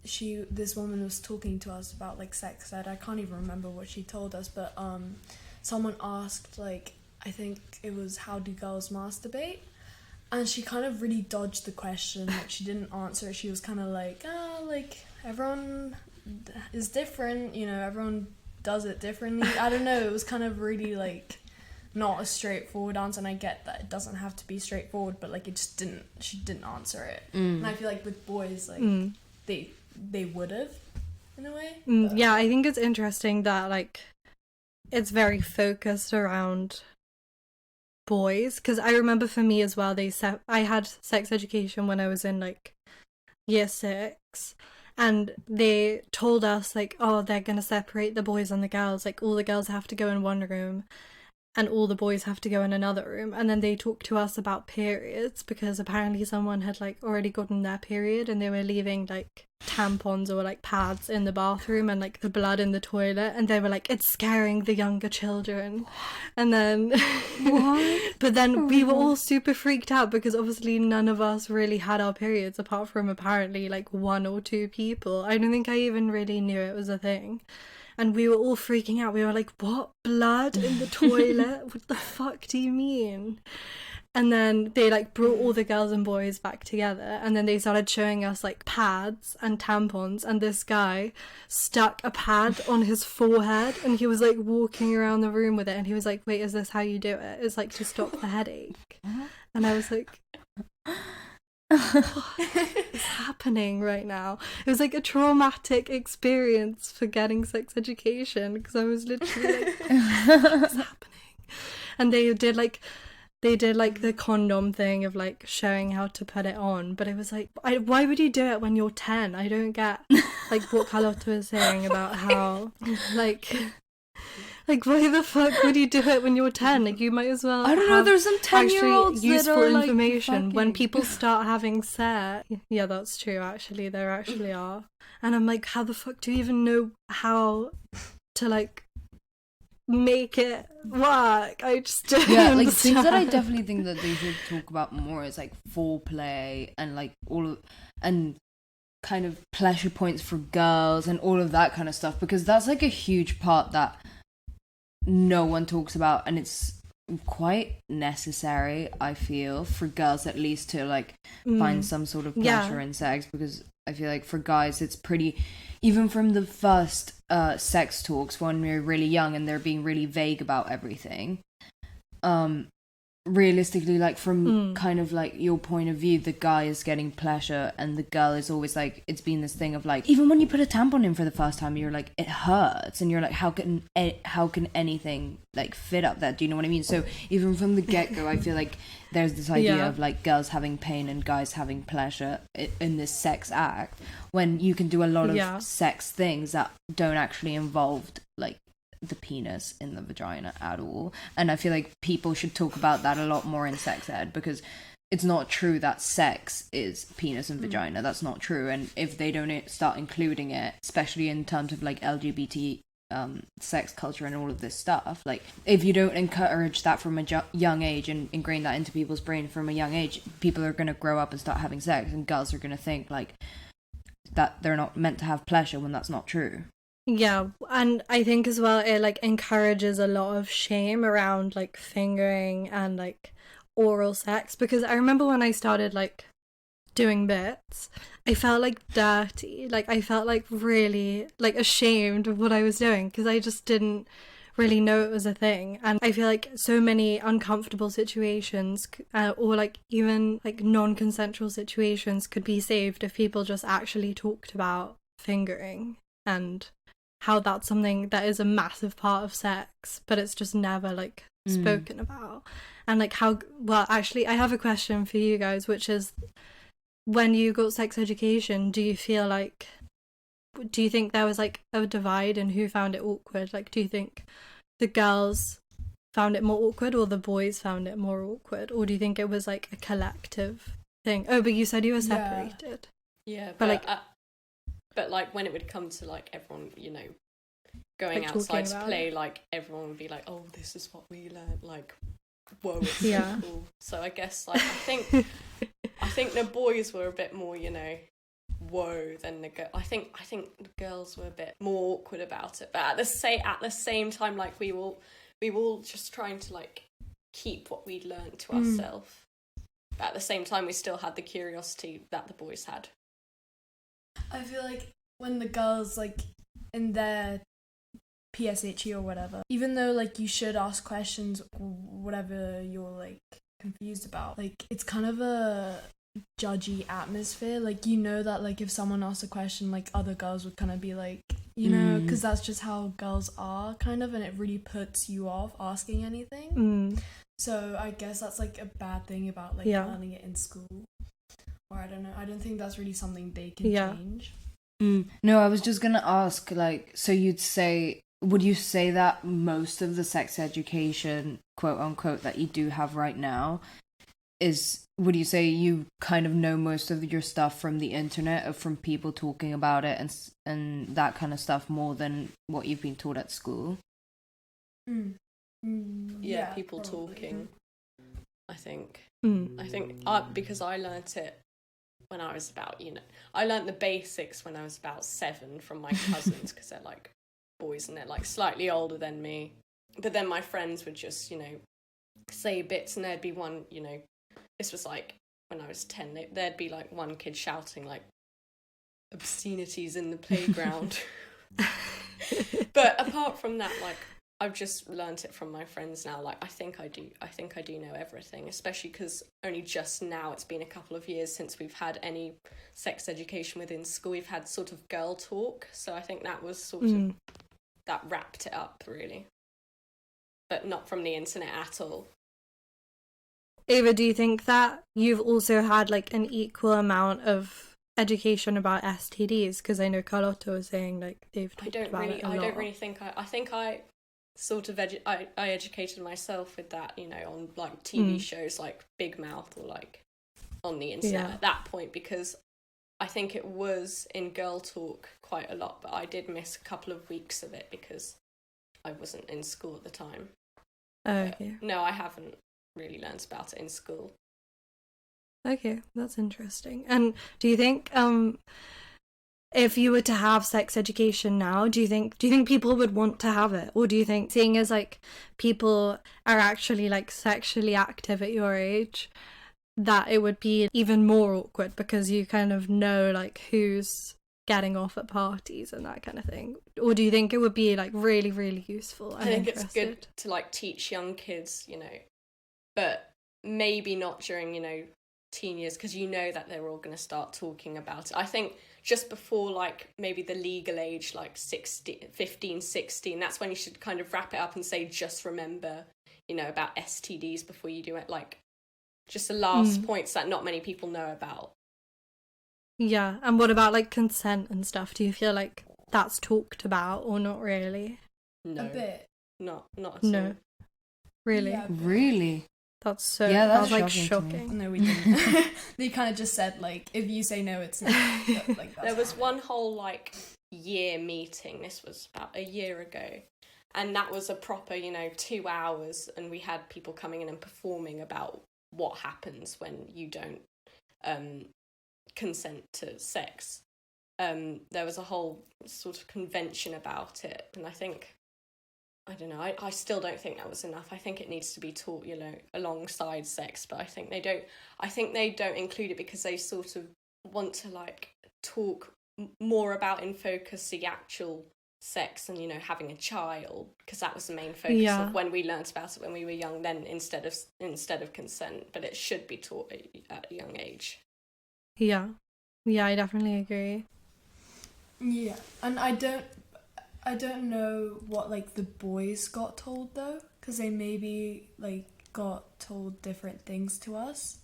this woman was talking to us about like sex ed. I can't even remember what she told us, but someone asked like, I think it was, how do girls masturbate? And she kind of really dodged the question. Like she didn't answer it. She was kind of like, like everyone is different, you know, everyone does it differently. I don't know. It was kind of really like not a straightforward answer, and I get that it doesn't have to be straightforward, but like she didn't answer it. And I feel like with boys, like they would have in a way. Yeah, I think it's interesting that like it's very focused around boys, because I remember for me as well, I had sex education when I was in like year 6, and they told us like, oh, they're gonna separate the boys and the girls, like all the girls have to go in one room and all the boys have to go in another room. And then they talked to us about periods, because apparently someone had like already gotten their period and they were leaving like tampons or like pads in the bathroom and like the blood in the toilet, and they were like, it's scaring the younger children. And then but then we were all super freaked out, because obviously none of us really had our periods apart from apparently like 1 or 2 people. I don't think I even really knew it was a thing. And we were all freaking out. We were like, what? Blood in the toilet? What the fuck do you mean? And then they like brought all the girls and boys back together, and then they started showing us like pads and tampons, and this guy stuck a pad on his forehead and he was like walking around the room with it, and he was like, wait, is this how you do it? It's like to stop the headache. And I was like, what is happening right now? It was like a traumatic experience for getting sex education, because I was literally like, what's happening? And they did like the condom thing of like showing how to put it on, but it was like, why would you do it when you're 10? I don't get like what Carlota was saying about how like why the fuck would you do it when you're 10? Like you might as well I don't know, there's some 10-year-olds useful that are information like, when people start having sex. Yeah, that's true, actually there actually are. And I'm like, how the fuck do you even know how to like make it work? I just don't like understand. things that I definitely think that they should talk about more is like foreplay and like and kind of pleasure points for girls and all of that kind of stuff, because that's like a huge part that no one talks about, and it's quite necessary, I feel, for girls at least to like find some sort of pleasure in sex, because I feel like for guys it's pretty, even from the first sex talks when we're really young and they're being really vague about everything, realistically, like from kind of like your point of view, the guy is getting pleasure and the girl is always like, it's been this thing of like, even when you put a tampon in for the first time, you're like, it hurts, and you're like, how can anything like fit up that? Do you know what I mean? So even from the get-go, I feel like there's this idea of like girls having pain and guys having pleasure in this sex act, when you can do a lot of sex things that don't actually involve like the penis in the vagina at all. And I feel like people should talk about that a lot more in sex ed, because it's not true that sex is penis and vagina. That's not true. And if they don't start including it, especially in terms of like LGBT sex culture and all of this stuff, like if you don't encourage that from a young age and ingrain that into people's brain from a young age, people are going to grow up and start having sex, and girls are going to think like that they're not meant to have pleasure when that's not true. Yeah, and I think as well it like encourages a lot of shame around like fingering and like oral sex, because I remember when I started like doing bits, I felt like dirty, like I felt like really like ashamed of what I was doing, because I just didn't really know it was a thing. And I feel like so many uncomfortable situations or like even like non-consensual situations could be saved if people just actually talked about fingering and how that's something that is a massive part of sex, but it's just never like spoken about. And like how, well, actually I have a question for you guys, which is, when you got sex education, do you think there was like a divide in who found it awkward? Like, do you think the girls found it more awkward or the boys found it more awkward, or do you think it was like a collective thing? Oh, but you said you were separated. Yeah, but like when it would come to like everyone, you know, going like outside to play, like everyone would be like, "Oh, this is what we learned." Like, whoa, it's so cool. So I guess like I think the boys were a bit more, you know, whoa than the girl. I think the girls were a bit more awkward about it, but at the same time, like we were all just trying to like keep what we'd learned to ourselves. But at the same time, we still had the curiosity that the boys had. I feel like when the girls, like, in their PSHE or whatever, even though, like, you should ask questions, whatever you're, like, confused about, like, it's kind of a judgy atmosphere. Like, you know that, like, if someone asks a question, like, other girls would kind of be like, you know, because that's just how girls are, kind of, and it really puts you off asking anything. So I guess that's, like, a bad thing about, like, learning it in school. Or I don't know. I don't think that's really something they can change. No, I was just going to ask, like, so would you say that most of the sex education, quote unquote, that you do have right now would you say you kind of know most of your stuff from the internet or from people talking about it and that kind of stuff more than what you've been taught at school? Yeah, people probably. Talking, I think. Because I learnt it when I was about, you know, I learnt the basics when I was about 7 from my cousins, because they're like boys and they're like slightly older than me. But then my friends would just, you know, say bits, and there'd be one, you know, this was like when I was 10, there'd be like one kid shouting like obscenities in the playground. But apart from that, like, I've just learnt it from my friends now. Like, I think I do know everything, especially because only just now, it's been a couple of years since we've had any sex education within school. We've had sort of girl talk, so I think that was sort of, that wrapped it up, really. But not from the internet at all. Ava, do you think that you've also had like an equal amount of education about STDs? Because I know Carlota was saying like they've talked about it a lot. I don't really think I think I sort of I educated myself with that, you know, on like TV shows like Big Mouth or like on the internet at that point, because I think it was in girl talk quite a lot, but I did miss a couple of weeks of it because I wasn't in school at the time. Okay. No, I haven't really learned about it in school. Okay, that's interesting. And do you think if you were to have sex education now, do you think people would want to have it? Or do you think, seeing as like people are actually like sexually active at your age, that it would be even more awkward because you kind of know like who's getting off at parties and that kind of thing? Or do you think it would be like really, really useful? I think it's good to like teach young kids, you know, but maybe not during, you know, teen years, because you know that they're all going to start talking about it. I think just before like maybe the legal age, like 15, 16, that's when you should kind of wrap it up and say, just remember, you know, about STDs before you do it. Like, just the last points that not many people know about. Yeah, and what about like consent and stuff? Do you feel like that's talked about or not really? No. A bit. Not at all. No. Really? Yeah, really? That's so... Yeah, that's like shocking. No, we didn't. They kind of just said, like, if you say no, it's no. Like, there was one whole, like, year meeting. This was about a year ago. And that was a proper, you know, 2 hours. And we had people coming in and performing about what happens when you don't consent to sex. There was a whole sort of convention about it. And I don't know, I still don't think that was enough. I think it needs to be taught, you know, alongside sex, but I think they don't include it because they sort of want to like talk more about in focus the actual sex and, you know, having a child, because that was the main focus of when we learnt about it when we were young, then instead of consent, but it should be taught at a young age. Yeah, I definitely agree. Yeah, and I don't know what like the boys got told though, because they maybe like got told different things to us.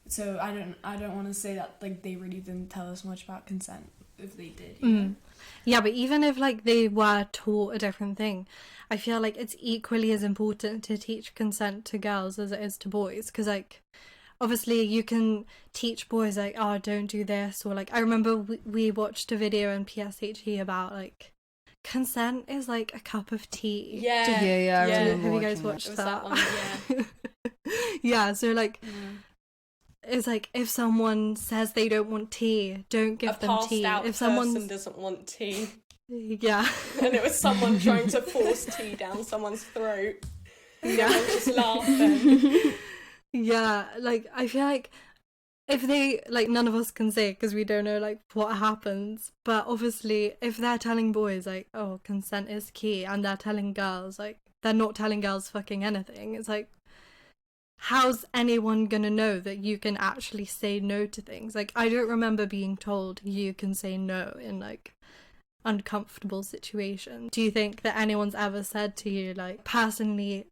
So I don't want to say that like they really didn't tell us much about consent if they did. You know? Yeah, but even if like they were taught a different thing, I feel like it's equally as important to teach consent to girls as it is to boys, because like obviously you can teach boys like, oh, don't do this, or like I remember we watched a video in PSHE about like consent is like a cup of tea. Yeah. Have you guys watched that one? Yeah. Yeah, so like it's like if someone says they don't want tea, don't give them tea. If someone doesn't want tea, yeah, and it was someone trying to force tea down someone's throat, yeah, just laughing. Yeah, like I feel like if they like none of us can say because we don't know like what happens, but obviously if they're telling boys like, oh, consent is key, and they're telling girls like they're not telling girls fucking anything, it's like, how's anyone gonna know that you can actually say no to things? Like, I don't remember being told you can say no in, like, uncomfortable situations. Do you think that anyone's ever said to you, like, personally,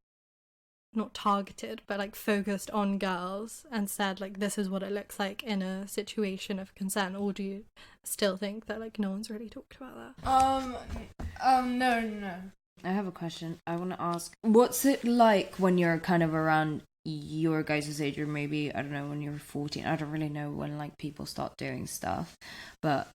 not targeted, but, like, focused on girls and said, like, this is what it looks like in a situation of consent? Or do you still think that, like, no one's really talked about that? No. I have a question. I want to ask, what's it like when you're kind of around your guys' age, or maybe, I don't know, when you're 14? I don't really know when like people start doing stuff, but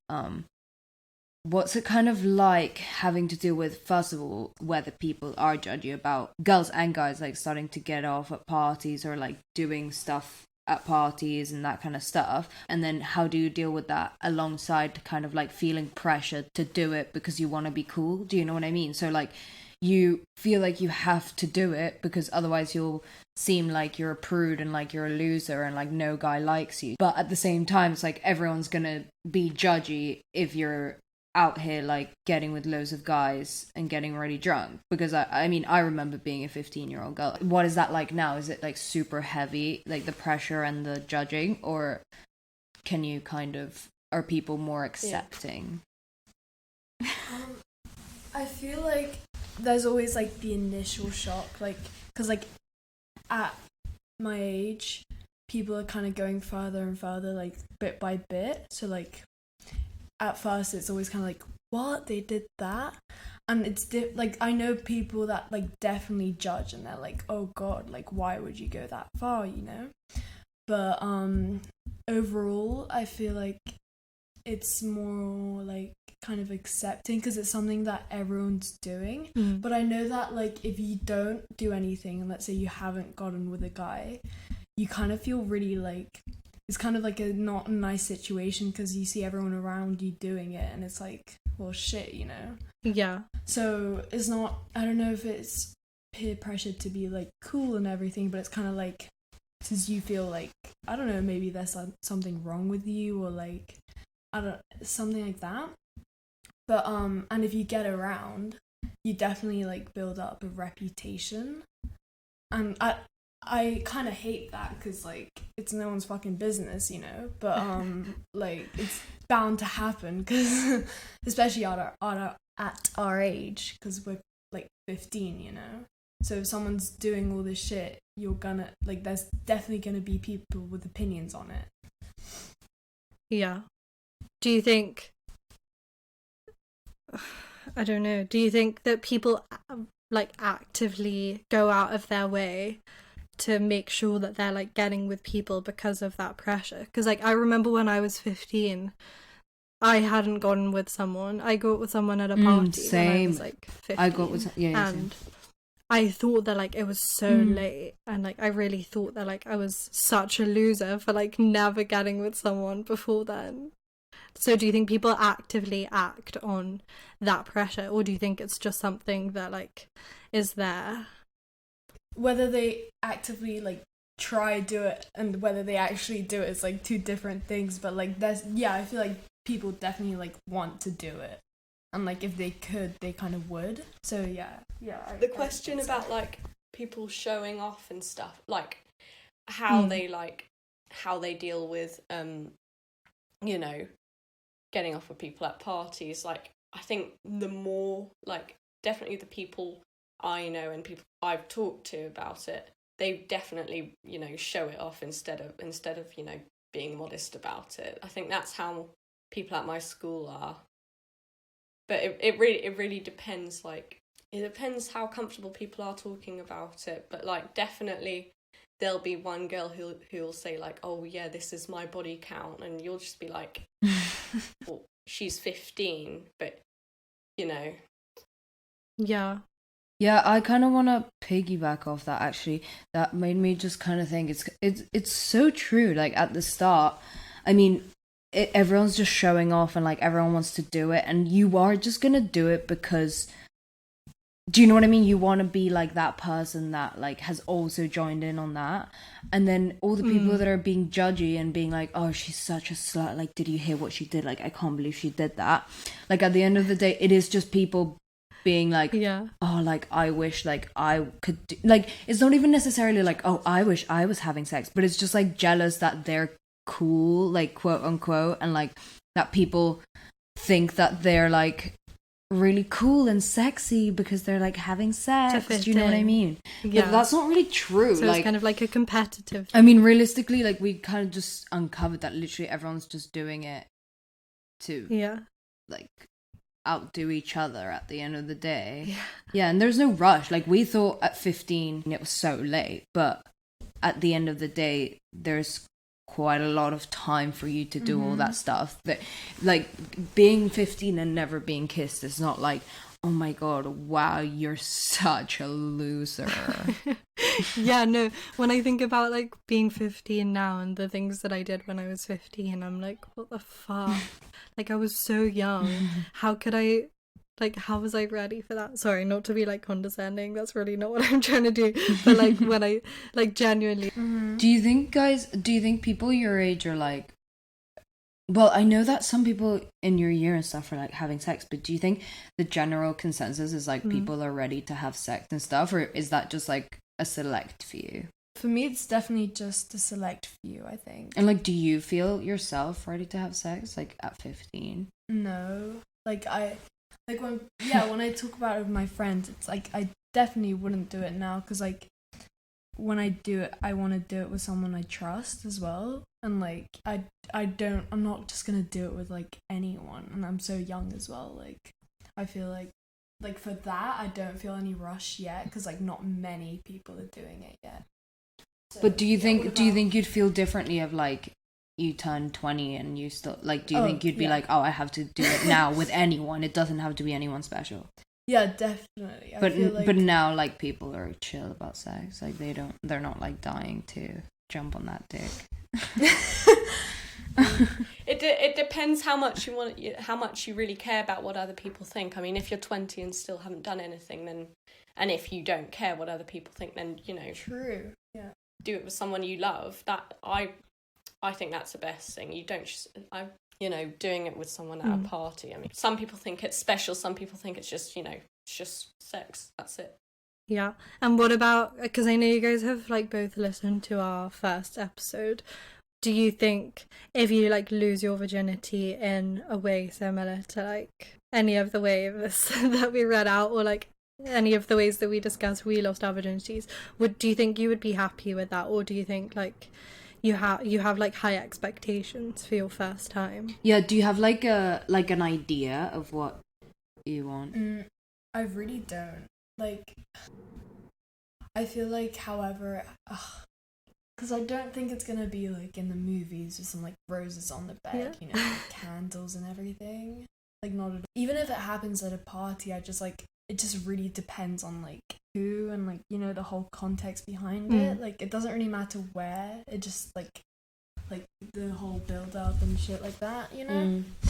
what's it kind of like having to deal with, first of all, whether people are judgy about girls and guys like starting to get off at parties or like doing stuff at parties and that kind of stuff, and then how do you deal with that alongside kind of like feeling pressure to do it because you want to be cool? Do you know what I mean? So like you feel like you have to do it because otherwise you'll seem like you're a prude and like you're a loser and like no guy likes you, but at the same time it's like everyone's gonna be judgy if you're out here like getting with loads of guys and getting really drunk. Because I mean I remember being a 15-year-old girl. What is that like now? Is it like super heavy, like the pressure and the judging, or can you kind of, are people more accepting? I feel like there's always like the initial shock, like because like at my age people are kind of going further and further like bit by bit, so like at first it's always kind of like, what, they did that? And it's like I know people that like definitely judge and they're like, oh god, like why would you go that far, you know? But overall I feel like it's more like kind of accepting because it's something that everyone's doing. But I know that like if you don't do anything and let's say you haven't gotten with a guy, you kind of feel really like it's kind of like a not nice situation because you see everyone around you doing it and it's like, well shit, you know? Yeah. So it's not, I don't know if it's peer pressure to be like cool and everything, but it's kind of like since you feel like, I don't know, maybe there's something wrong with you or like something like that. But and if you get around, you definitely like build up a reputation, and I kind of hate that because like it's no one's fucking business, you know. But like it's bound to happen because especially at our age, because we're like 15, you know. So if someone's doing all this shit, you're gonna like there's definitely gonna be people with opinions on it. Yeah. Do you think, I don't know, do you think that people like actively go out of their way to make sure that they're like getting with people because of that pressure? Because like I remember when I was 15, I hadn't gone with someone. I got with someone at a party when I was like 15. I got with and I thought that like it was so late, and like I really thought that like I was such a loser for like never getting with someone before then. So do you think people actively act on that pressure, or do you think it's just something that like is there? Whether they actively like try do it and whether they actually do it is like two different things, but like I feel like people definitely like want to do it, and like if they could they kind of would. So yeah. The question about like people showing off and stuff, like how they deal with you know, getting off with people at parties, like, I think the more, like, definitely the people I know and people I've talked to about it, they definitely, you know, show it off instead of, you know, being modest about it. I think that's how people at my school are. But it really depends, like, it depends how comfortable people are talking about it. But, like, definitely there'll be one girl who'll say, like, oh yeah, this is my body count, and you'll just be like, well, she's 15, but, you know. Yeah, I kind of want to piggyback off that, actually. That made me just kind of think it's so true. Like, at the start, I mean, everyone's just showing off and, like, everyone wants to do it, and you are just gonna do it because, do you know what I mean? You want to be, like, that person that, like, has also joined in on that. And then all the people that are being judgy and being like, oh, she's such a slut, like, did you hear what she did? Like, I can't believe she did that. Like, at the end of the day, it is just people being like, oh, like, I wish, like, I could do, like, it's not even necessarily like, oh, I wish I was having sex, but it's just, like, jealous that they're cool, like, quote unquote, and, like, that people think that they're, like, really cool and sexy because they're, like, having sex. Do you know what I mean? Yeah. But that's not really true. So like, it's kind of like a competitive thing. I mean, realistically, like, we kind of just uncovered that literally everyone's just doing it to like, outdo each other at the end of the day. Yeah, and there's no rush. Like, we thought at 15 it was so late, but at the end of the day there's quite a lot of time for you to do all that stuff. That, like, being 15 and never being kissed is not like, oh my god, wow, you're such a loser. Yeah, no, when I think about, like, being 15 now and the things that I did when I was 15, I'm like, what the fuck? Like, I was so young. How could I, like, how was I ready for that? Sorry, not to be, like, condescending. That's really not what I'm trying to do. But, like, when I, like, genuinely... Do you think people your age are, like... Well, I know that some people in your year and stuff are, like, having sex, but do you think the general consensus is, like, people are ready to have sex and stuff? Or is that just, like, a select few? For me, it's definitely just a select few, I think. And, like, do you feel yourself ready to have sex, like, at 15? No. When I talk about it with my friends, it's like I definitely wouldn't do it now because, like, when I do it, I want to do it with someone I trust as well, and, like, I'm not just gonna do it with, like, anyone, and I'm so young as well. Like, I feel like for that, I don't feel any rush yet because, like, not many people are doing it yet. So, but do you think you'd feel differently if, like, you turn 20 and you still, like, do you think you'd be like, oh, I have to do it now with anyone, it doesn't have to be anyone special? Yeah, definitely. But now, like, people are chill about sex, like, they're not, like, dying to jump on that dick. It depends how much you really care about what other people think. I mean, if you're 20 and still haven't done anything, then, and if you don't care what other people think, then, you know, true, yeah, do it with someone you love. That I think that's the best thing. You don't just, doing it with someone at a party. I mean, some people think it's special. Some people think it's just, it's just sex. That's it. Yeah. And what about, because I know you guys have, like, both listened to our first episode. Do you think if you, like, lose your virginity in a way similar to, like, any of the ways that we read out, or, like, any of the ways that we discussed we lost our virginities, do you think you would be happy with that? Or do you think, like, you have like high expectations for your first time? Yeah, do you have like an idea of what you want? I really don't. Like, I feel like, however, because I don't think it's gonna be like in the movies with some, like, roses on the bed, like, candles and everything. Like, not at all. Even if it happens at a party, it just really depends on, like, who and, like, the whole context behind it. Like, it doesn't really matter where. It just, like the whole build up and shit like that,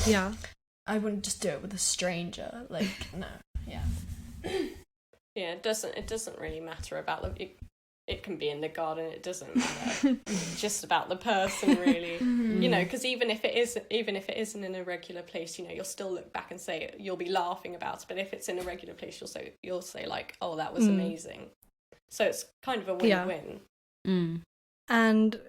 Yeah. I wouldn't just do it with a stranger. Like, no. Yeah. Yeah, it doesn't really matter about it can be in the garden, it doesn't matter. It's just about the person, really. Because even if it isn't in a regular place, you'll still look back and say it, you'll be laughing about it. But if it's in a regular place, you'll say like, oh, that was amazing. So it's kind of a win-win. And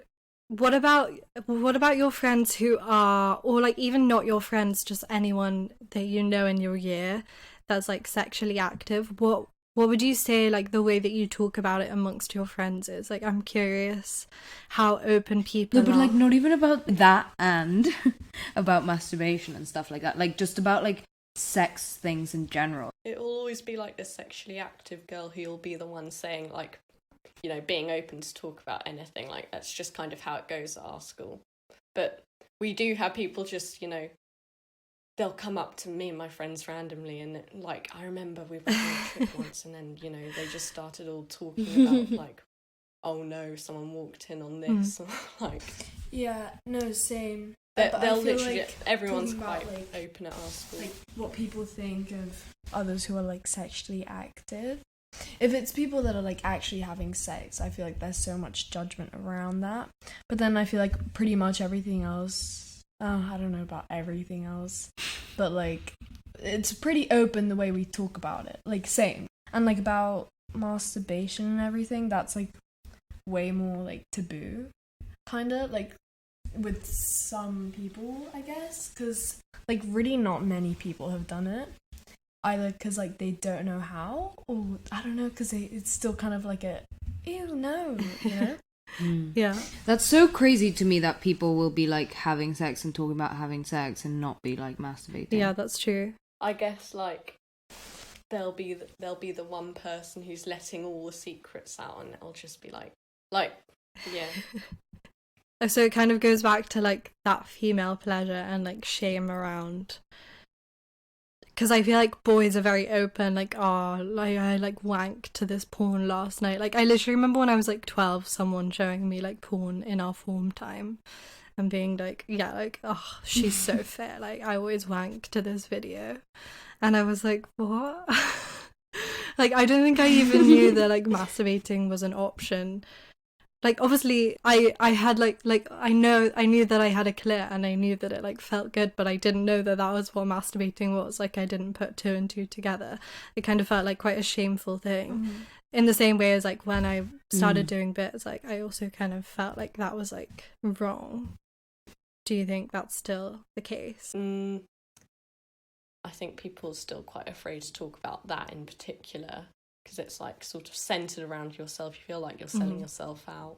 what about your friends who are, or like even not your friends, just anyone that you know in your year that's like sexually active? What would you say like the way that you talk about it amongst your friends is? Like, I'm curious how open people No, but are. like not even about that and about masturbation and stuff like that. Like just about like sex things in general. It will always be like the sexually active girl who'll be the one saying like, you know, being open to talk about anything. Like that's just kind of how it goes at our school. But we do have people just, you know, they'll come up to me and my friends randomly, and like I remember we went on a trip once, and then, you know, they just started all talking about like, oh no, someone walked in on this. Like, yeah, no, same. They'll literally, like, everyone's talking quite about, like, open at our school. Like what people think of others who are like sexually active. If it's people that are like actually having sex, I feel like there's so much judgment around that. But then I feel like pretty much everything else, I don't know about everything else, but like it's pretty open the way we talk about it. Like same. And like about masturbation and everything, that's like way more like taboo, kind of like with some people, I guess, because like really not many people have done it, either because like they don't know how, or I don't know, because it's still kind of like a ew no, you know. Yeah, that's so crazy to me that people will be like having sex and talking about having sex and not be like masturbating. Yeah, that's true. I guess like there'll be the one person who's letting all the secrets out, and it'll just be like yeah. So it kind of goes back to like that female pleasure and like shame around, because I feel like boys are very open, like, oh, like I like wanked to this porn last night. Like I literally remember when I was like 12, someone showing me like porn in our form time and being like, yeah, like, oh, she's so fit, like I always wank to this video. And I was like, what? Like I don't think I even knew that like masturbating was an option. Like obviously I had like I knew that I had a clit and I knew that it like felt good, but I didn't know that that was what masturbating was. Like I didn't put two and two together. It kind of felt like quite a shameful thing. In the same way as like when I started doing bits, like I also kind of felt like that was like wrong. Do you think that's still the case? I think people are still quite afraid to talk about that in particular, because it's like sort of centered around yourself. You feel like you're selling yourself out,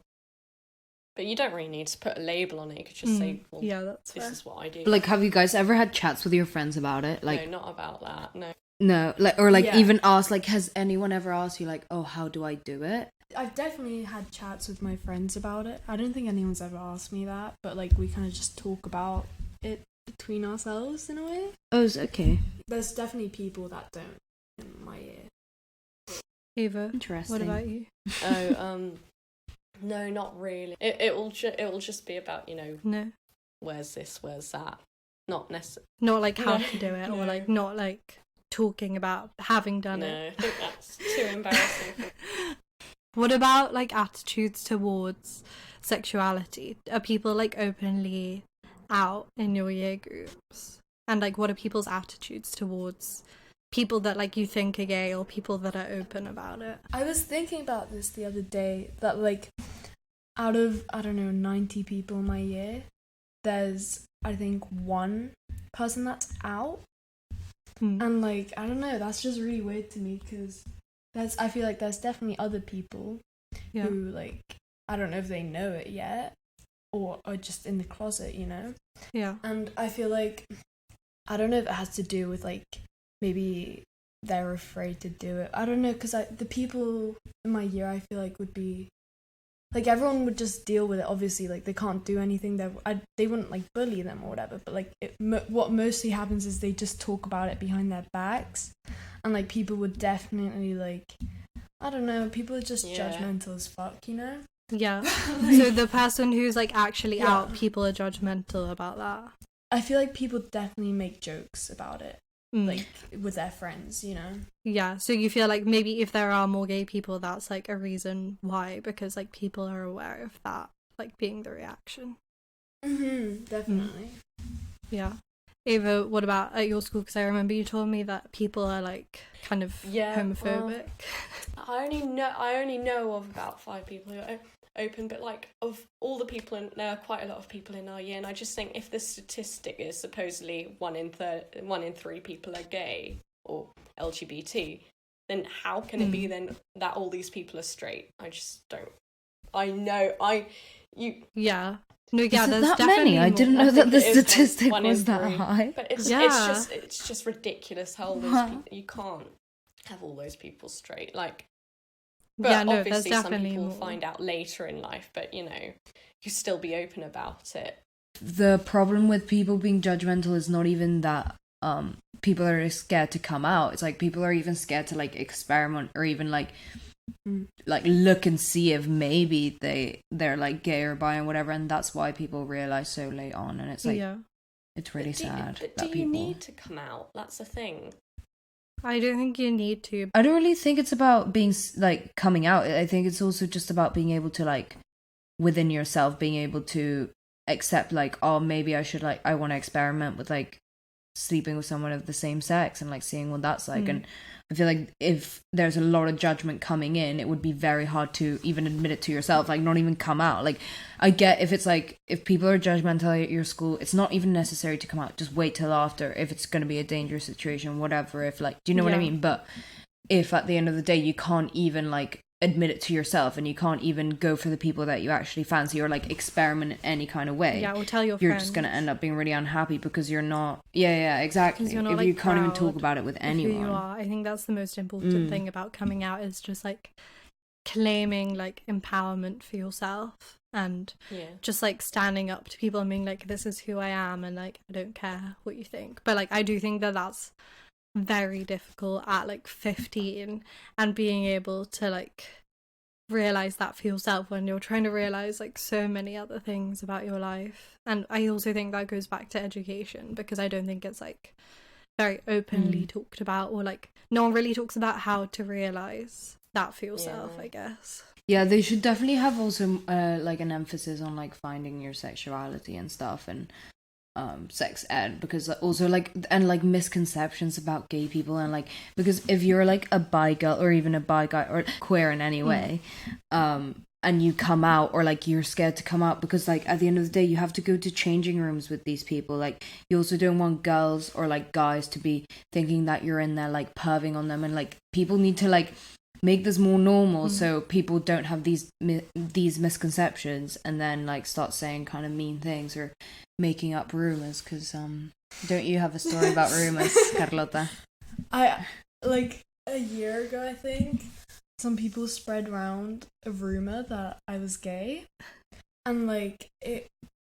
but you don't really need to put a label on it. You could just say, well, yeah, that's this fair. is what I do. But like, have you guys ever had chats with your friends about it? Like, no, not about that. No, like, or like even asked, like, has anyone ever asked you like, oh, how do I do it? I've definitely had chats with my friends about it. I don't think anyone's ever asked me that, but like we kind of just talk about it between ourselves in a way. Oh, it's okay. There's definitely people that don't in my year. Eva, interesting. what about you? No, not really. It will just be about, you know, No, where's this, where's that. Not necessarily. not like how to do it, No. or like not like talking about having done it. No, I think that's too embarrassing. What about like attitudes towards sexuality? Are people like openly out in your year groups? And like what are people's attitudes towards people that like you think are gay, or people that are open about it? I was thinking about this the other day, that like out of, I don't know, 90 people in my year, there's I think one person that's out. And like I don't know, that's just really weird to me, because I feel like there's definitely other people who like, I don't know if they know it yet or are just in the closet, you know. And I feel like, I don't know if it has to do with like maybe they're afraid to do it. I don't know, because the people in my year, I feel like would be like, everyone would just deal with it. Obviously, like they can't do anything. They wouldn't like bully them or whatever. But like what mostly happens is they just talk about it behind their backs, and like people would definitely like, I don't know. People are just judgmental as fuck, you know. Yeah. So the person who's like actually out, people are judgmental about that. I feel like people definitely make jokes about it. Like with their friends, you know. Yeah, so you feel like maybe if there are more gay people, that's like a reason why, because like people are aware of that like being the reaction. Definitely. Yeah. Ava, what about at your school? Because I remember you told me that people are like kind of homophobic. Well, I only know of about 5 people who are open, but like of all the people, there are quite a lot of people in our year, and I just think if the statistic is supposedly 1 in 3 people are gay or LGBT, then how can it be then that all these people are straight? I just don't. Yeah. No, yeah, is it there's that definitely many? I didn't know that the statistic one was in that 3. high. But it's just ridiculous how all those people, you can't have all those people straight. Like, but yeah, no, obviously there's some definitely people more. find out later in life, but you know, you still be open about it. The problem with people being judgmental is not even that people are scared to come out. It's like people are even scared to like experiment or even like look and see if maybe they're like gay or bi and whatever, and that's why people realize so late on, and it's like it's really sad But that do you people need to come out? That's the thing. I don't think you need to. I don't really think it's about being like coming out. I think it's also just about being able to like within yourself being able to accept like, oh, maybe I should like I want to experiment with like sleeping with someone of the same sex and like seeing what that's like. And I feel like if there's a lot of judgment coming in, it would be very hard to even admit it to yourself, like not even come out. Like I get if it's like if people are judgmental at your school, it's not even necessary to come out, just wait till after if it's going to be a dangerous situation, whatever, if like, do you know what I mean? But if at the end of the day you can't even like admit it to yourself and you can't even go for the people that you actually fancy or like experiment in any kind of way, or tell your you're friends. just going to end up being really unhappy because you're not exactly, you're not, if like, you can't even proud talk about it with anyone. Who you are. I think that's the most important thing about coming out, is just like claiming like empowerment for yourself and just like standing up to people and being like, this is who I am, and like I don't care what you think. But like I do think that that's very difficult at like 15, and being able to like realize that for yourself when you're trying to realize like so many other things about your life. And I also think that goes back to education, because I don't think it's like very openly talked about, or like no one really talks about how to realize that for yourself, I guess. Yeah, they should definitely have also like an emphasis on like finding your sexuality and stuff, and sex ed, because also like, and like misconceptions about gay people, and like, because if you're like a bi girl or even a bi guy or queer in any way, and you come out, or like you're scared to come out, because like at the end of the day you have to go to changing rooms with these people, like you also don't want girls or like guys to be thinking that you're in there like perving on them, and like people need to like make this more normal so people don't have these misconceptions and then like start saying kind of mean things or making up rumors, because don't you have a story about rumors, Carlota? I like a year ago, I think, some people spread around a rumor that I was gay, and like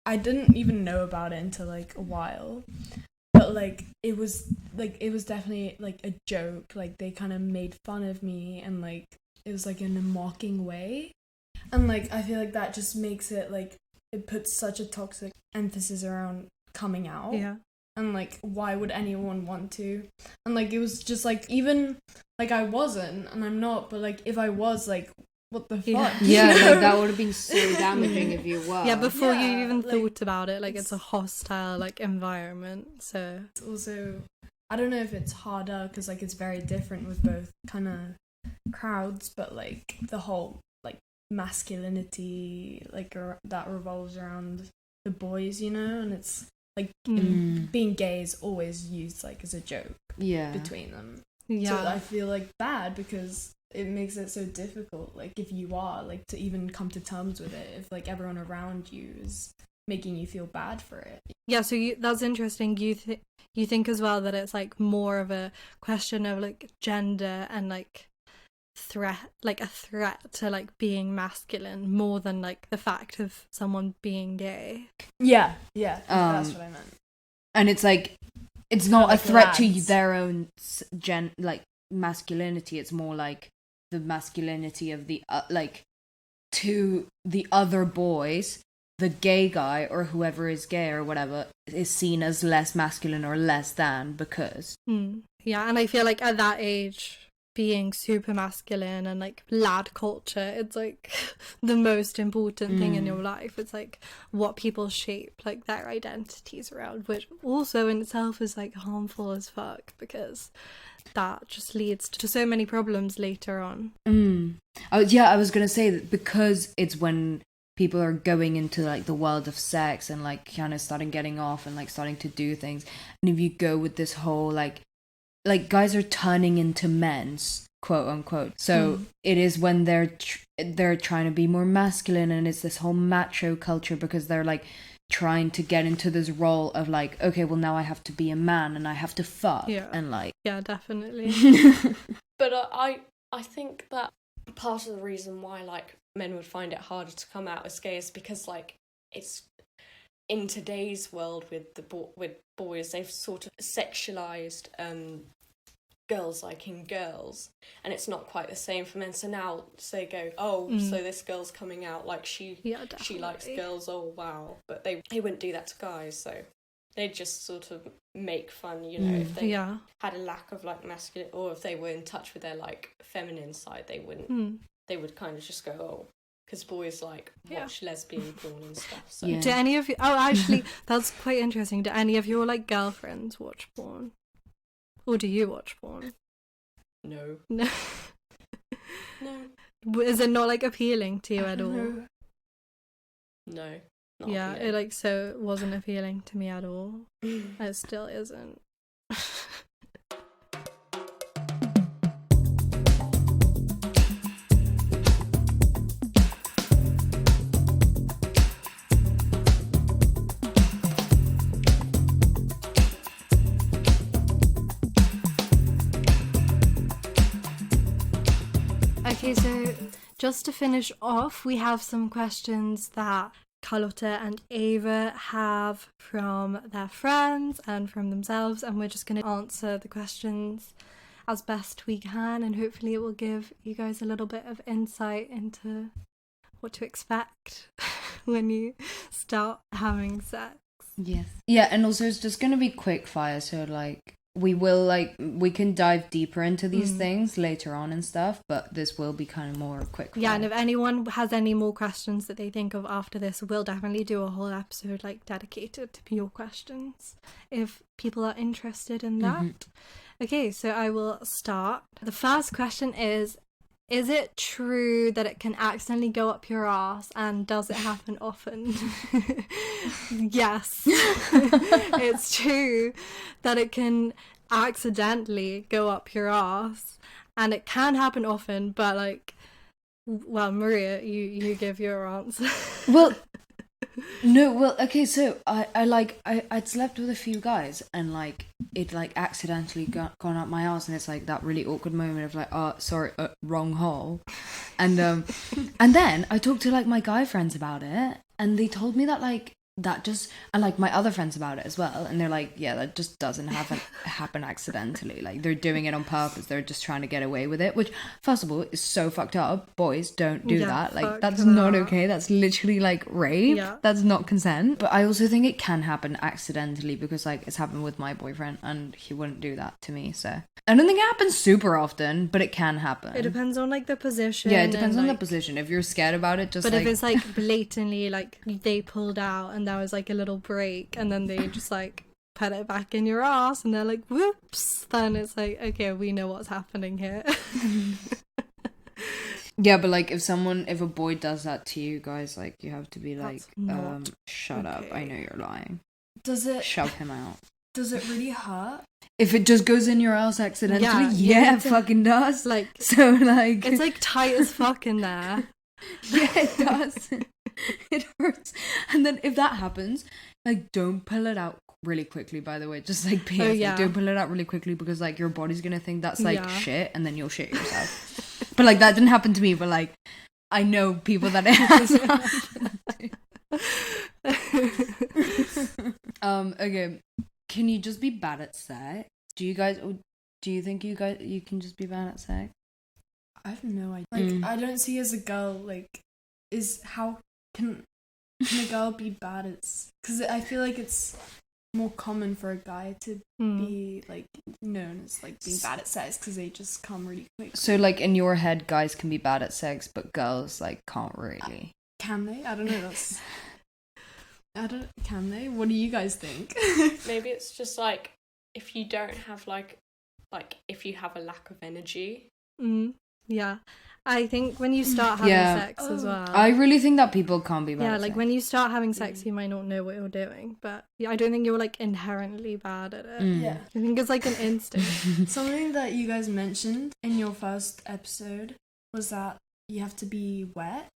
I didn't even know about it until like a while, but like it was definitely like a joke. Like they kind of made fun of me, and like it was like in a mocking way, and like I feel like that just makes it like, it puts such a toxic emphasis around coming out. And like, why would anyone want to? And like, it was just like, even like I wasn't, and I'm not, but like if I was, like, what the fuck? Yeah, like that would have been so damaging if you were. Yeah, before you even thought about it, like it's a hostile like environment. So it's also, I don't know if it's harder because like it's very different with both kind of crowds, but like the whole like masculinity like that revolves around the boys, you know, and it's like being gay is always used like as a joke between them. So I feel like bad because it makes it so difficult, like if you are like to even come to terms with it, if like everyone around you is making you feel bad for it. So that's interesting. You think as well that it's like more of a question of like gender and like a threat to like being masculine, more than like the fact of someone being gay. That's what I meant. And it's like, it's not like a threat lads. to their own like masculinity, it's more like the masculinity of the like to the other boys, the gay guy or whoever is gay or whatever is seen as less masculine or less than because And I feel like at that age being super masculine and like lad culture, it's like the most important thing in your life. It's like what people shape like their identities around, which also in itself is like harmful as fuck, because that just leads to so many problems later on. Oh yeah, I was gonna say that because it's when people are going into like the world of sex and like kind of starting getting off and like starting to do things, and if you go with this whole like guys are turning into men, quote unquote, so it is when they're trying to be more masculine, and it's this whole macho culture because they're like trying to get into this role of like, okay, well now I have to be a man and I have to fuck, and like definitely. But I think that part of the reason why like men would find it harder to come out as gay is because like it's in today's world with boys, they've sort of sexualized girls liking girls, and it's not quite the same for men. So now they go, so this girl's coming out like she likes girls, oh wow, but they wouldn't do that to guys, so they'd just sort of make fun, you know, if they had a lack of like masculine, or if they were in touch with their like feminine side, they wouldn't they would kind of just go, because boys like watch lesbian porn and stuff. So do any of you actually that's quite interesting, do any of your like girlfriends watch porn? Or do you watch porn? No. No. Is it not like appealing to you at all? No. Yeah, it like so wasn't appealing to me at all. It still isn't. Okay, so just to finish off, we have some questions that Carlota and Ava have from their friends and from themselves, and we're just going to answer the questions as best we can, and hopefully it will give you guys a little bit of insight into what to expect when you start having sex. Yes. Yeah, and also it's just going to be quick fire, so like we can dive deeper into these things later on and stuff, but this will be kind of more quick fire. Yeah, and if anyone has any more questions that they think of after this, we'll definitely do a whole episode like dedicated to your questions if people are interested in that. Okay, so I will start. The first question is it true that it can accidentally go up your ass, and does it happen often? Yes. It's true that it can accidentally go up your ass, and it can happen often, but like, well, Maria, you give your answer. Okay, so I'd slept with a few guys, and like it like accidentally gone up my ass, and it's like that really awkward moment of like, oh sorry, wrong hole, and then I talked to like my guy friends about it, and they told me that like that just, and like my other friends about it as well, and they're like, yeah, that just doesn't happen accidentally, like they're doing it on purpose, they're just trying to get away with it, which first of all is so fucked up. Boys, don't do that, like that's not okay, that's literally like rape, that's not consent. But I also think it can happen accidentally, because like it's happened with my boyfriend and he wouldn't do that to me, so I don't think it happens super often, but it can happen. It depends on like the position. Yeah, it depends on the position. If you're scared about it, just but if it's like blatantly like they pulled out and there was like a little break, and then they just like put it back in your ass, and they're like, whoops, then it's like, okay, we know what's happening here. Yeah, but like if a boy does that to you guys, like you have to be like, shut up, I know you're lying. Does it shove him out? Does it really hurt? If it just goes in your ass accidentally, yeah, it fucking does. Like, so like it's like tight as fuck in there. Yeah, it does. It hurts. And then if that happens, like don't pull it out really quickly, by the way, just like PS, don't pull it out really quickly, because like your body's gonna think that's like shit, and then you'll shit yourself. But like that didn't happen to me, but like I know people that it has happened to. Okay, can you just be bad at sex? Do you think you can just be bad at sex? I have no idea. Like, I don't see as a girl, like, how can a girl be bad at... Because I feel like it's more common for a guy to be like known as like being bad at sex because they just come really quick. So like in your head, guys can be bad at sex, but girls like can't really. Can they? I don't know. Can they? What do you guys think? Maybe it's just like if you don't have like if you have a lack of energy. Yeah. I think when you start having sex as well. I really think that people can't be bad at like sex. when you start having sex, you might not know what you're doing, but I don't think you're like inherently bad at it. Yeah. I think it's like an instinct. Something that you guys mentioned in your first episode was that you have to be wet.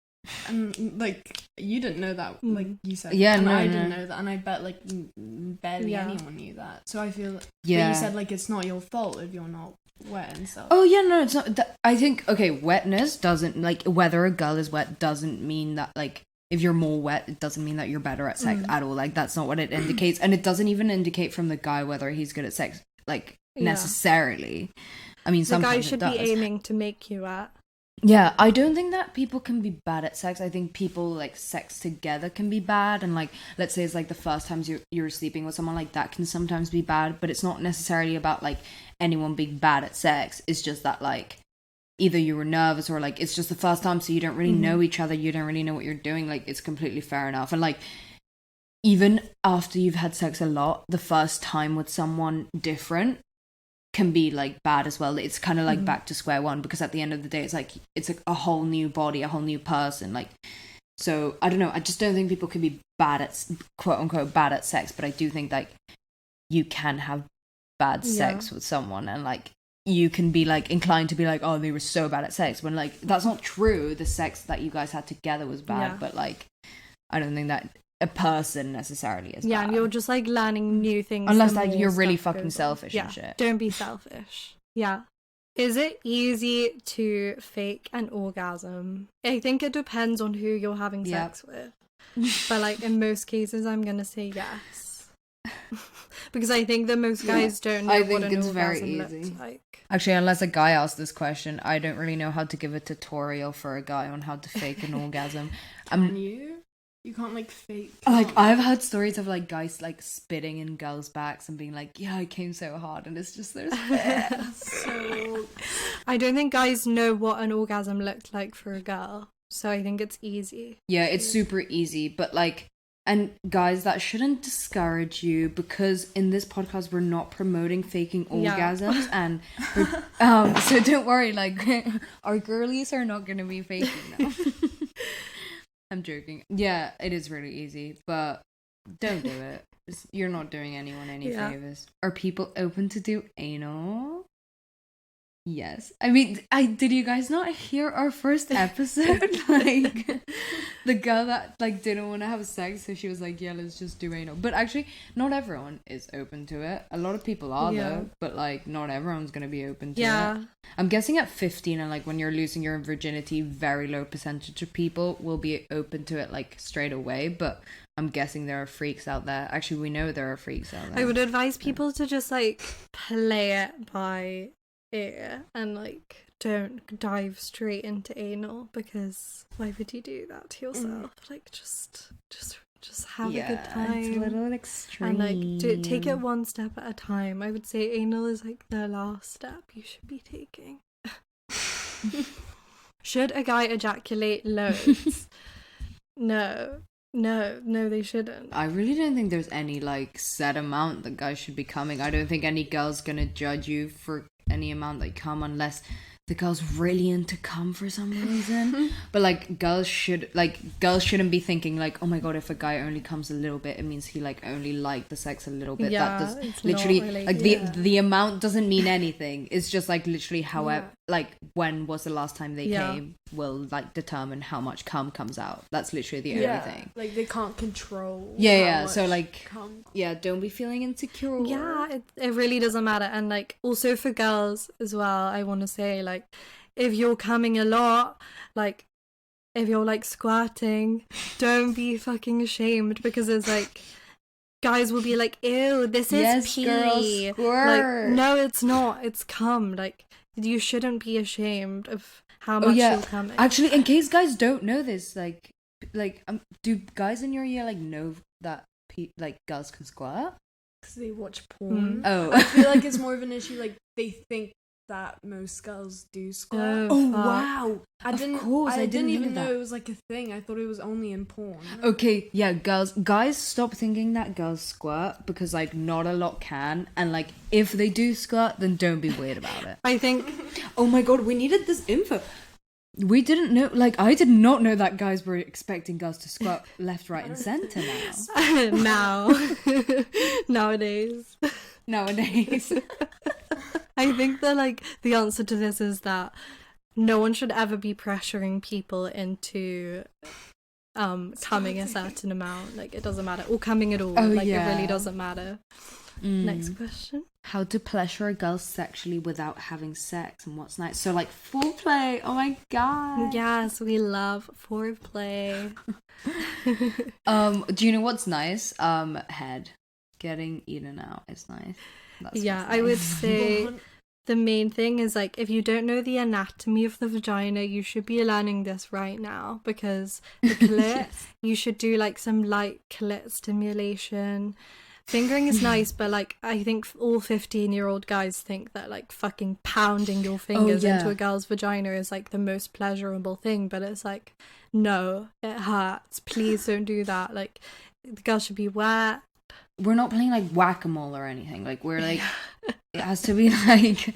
And like you didn't know that, like you said, and I didn't know that, and I bet like barely anyone knew that. So I feel, but you said like it's not your fault if you're not wet and stuff. Oh yeah, no, it's not. I think wetness doesn't like whether a girl is wet doesn't mean that like if you're more wet, it doesn't mean that you're better at sex at all. Like that's not what it indicates, and it doesn't even indicate from the guy whether he's good at sex, like necessarily. I mean, the guy sometimes should be aiming to make you wet. Yeah, I don't think that people can be bad at sex. I think people like sex together can be bad, and like let's say it's like the first times you're sleeping with someone, like that can sometimes be bad, but it's not necessarily about like anyone being bad at sex. It's just that like either you were nervous or like it's just the first time, so you don't really know each other, you don't really know what you're doing. Like it's completely fair enough. And like even after you've had sex a lot, the first time with someone different can be like bad as well. It's kind of like back to square one, because at the end of the day it's like it's a whole new body, a whole new person. Like, so I don't know, I just don't think people can be bad at quote unquote bad at sex, but I do think like you can have bad sex with someone and like you can be like inclined to be like, oh, they were so bad at sex, when like that's not true. The sex that you guys had together was bad, but like I don't think that a person necessarily is bad. And you're just like learning new things, unless like you're really fucking selfish and shit. Don't be selfish. Is it easy to fake an orgasm? I think it depends on who you're having sex with, but like in most cases I'm gonna say yes. Because I think that most guys don't know what an orgasm looks like. Actually, unless a guy asks this question, I don't really know how to give a tutorial for a guy on how to fake an orgasm. Can you? You can't like fake. Like I've heard stories of like guys like spitting in girls' backs and being like, "Yeah, I came so hard," and it's just there's so. I don't think guys know what an orgasm looked like for a girl, so I think it's easy. Yeah, it's super easy, but like, and guys, that shouldn't discourage you, because in this podcast we're not promoting faking orgasms, and so don't worry, like our girlies are not gonna be faking them. I'm joking. Yeah, it is really easy, but don't do it. You're not doing anyone any favors. Are people open to do anal? Yes. I mean, did you guys not hear our first episode? Like, the girl that like didn't want to have sex, so she was like, yeah, let's just do anal. But actually, not everyone is open to it. A lot of people are though, but like not everyone's gonna be open to it. I'm guessing at 15 and like when you're losing your virginity, very low percentage of people will be open to it like straight away, but I'm guessing there are freaks out there. Actually, we know there are freaks out there. I would advise people to just like play it by ear and like don't dive straight into anal, because why would you do that to yourself? Like just have a good time. It's a little extreme. And like take it one step at a time. I would say anal is like the last step you should be taking. Should a guy ejaculate loads? No, they shouldn't. I really don't think there's any like set amount that guys should be coming. I don't think any girl's gonna judge you for any amount that you come, unless the girl's really into cum for some reason. But like girls shouldn't be thinking like, oh my god, if a guy only comes a little bit, it means he like only liked the sex a little bit. That does literally really, like the amount doesn't mean anything. It's just like literally however like when was the last time they came will like determine how much cum comes out. That's literally the only thing. Like they can't control. So like cum. Don't be feeling insecure. It really doesn't matter. And like also for girls as well, I want to say like if you're coming a lot, like if you're like squirting, don't be fucking ashamed, because it's like guys will be like, ew, this is pee. Girl, squirt. Like, no, it's not. It's cum. Like you shouldn't be ashamed of how much you're coming. Actually, in case guys don't know this, like do guys in your year like know that like girls can squirt? because they watch porn. Oh. I feel like it's more of an issue, like, they think that most girls do squirt. Oh wow! I didn't even know it was like a thing. I thought it was only in porn. Okay, yeah, guys, stop thinking that girls squirt, because like not a lot can, and like if they do squirt, then don't be weird about it. I think. Oh my god, we needed this info. We didn't know, like, I did not know that guys were expecting girls to squirt left, right, and centre now. Nowadays. I think that, like, the answer to this is that no one should ever be pressuring people into coming a certain amount. Like, it doesn't matter. Or coming at all. It really doesn't matter. Next question. How to pleasure a girl sexually without having sex, and what's nice? So, like, foreplay. Oh my god. Yes, we love foreplay. Do you know what's nice? Head. Getting eaten out is nice. That's I would say the main thing is, like, if you don't know the anatomy of the vagina, you should be learning this right now, because the clit, you should do, like, some light clit stimulation. Fingering is nice, but, like, I think all 15-year-old guys think that, like, fucking pounding your fingers into a girl's vagina is, like, the most pleasurable thing, but it's like, no, it hurts. Please don't do that. Like, the girl should be wet. We're not playing like whack-a-mole or anything. Like, we're like, it has to be like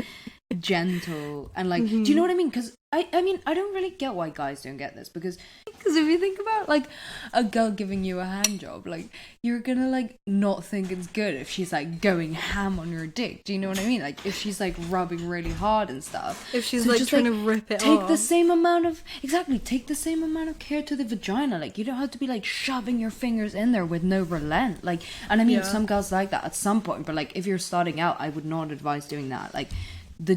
gentle and like, do you know what I mean? Because I mean, I don't really get why guys don't get this, because if you think about like a girl giving you a hand job, like, you're gonna like not think it's good if she's like going ham on your dick. Do you know what I mean? Like, if she's like rubbing really hard and stuff. If she's like trying to rip it take off. the same amount of care to the vagina. Like, you don't have to be like shoving your fingers in there with no relent. Like, and I mean, some girls like that at some point, but like if you're starting out, I would not advise doing that. Like, the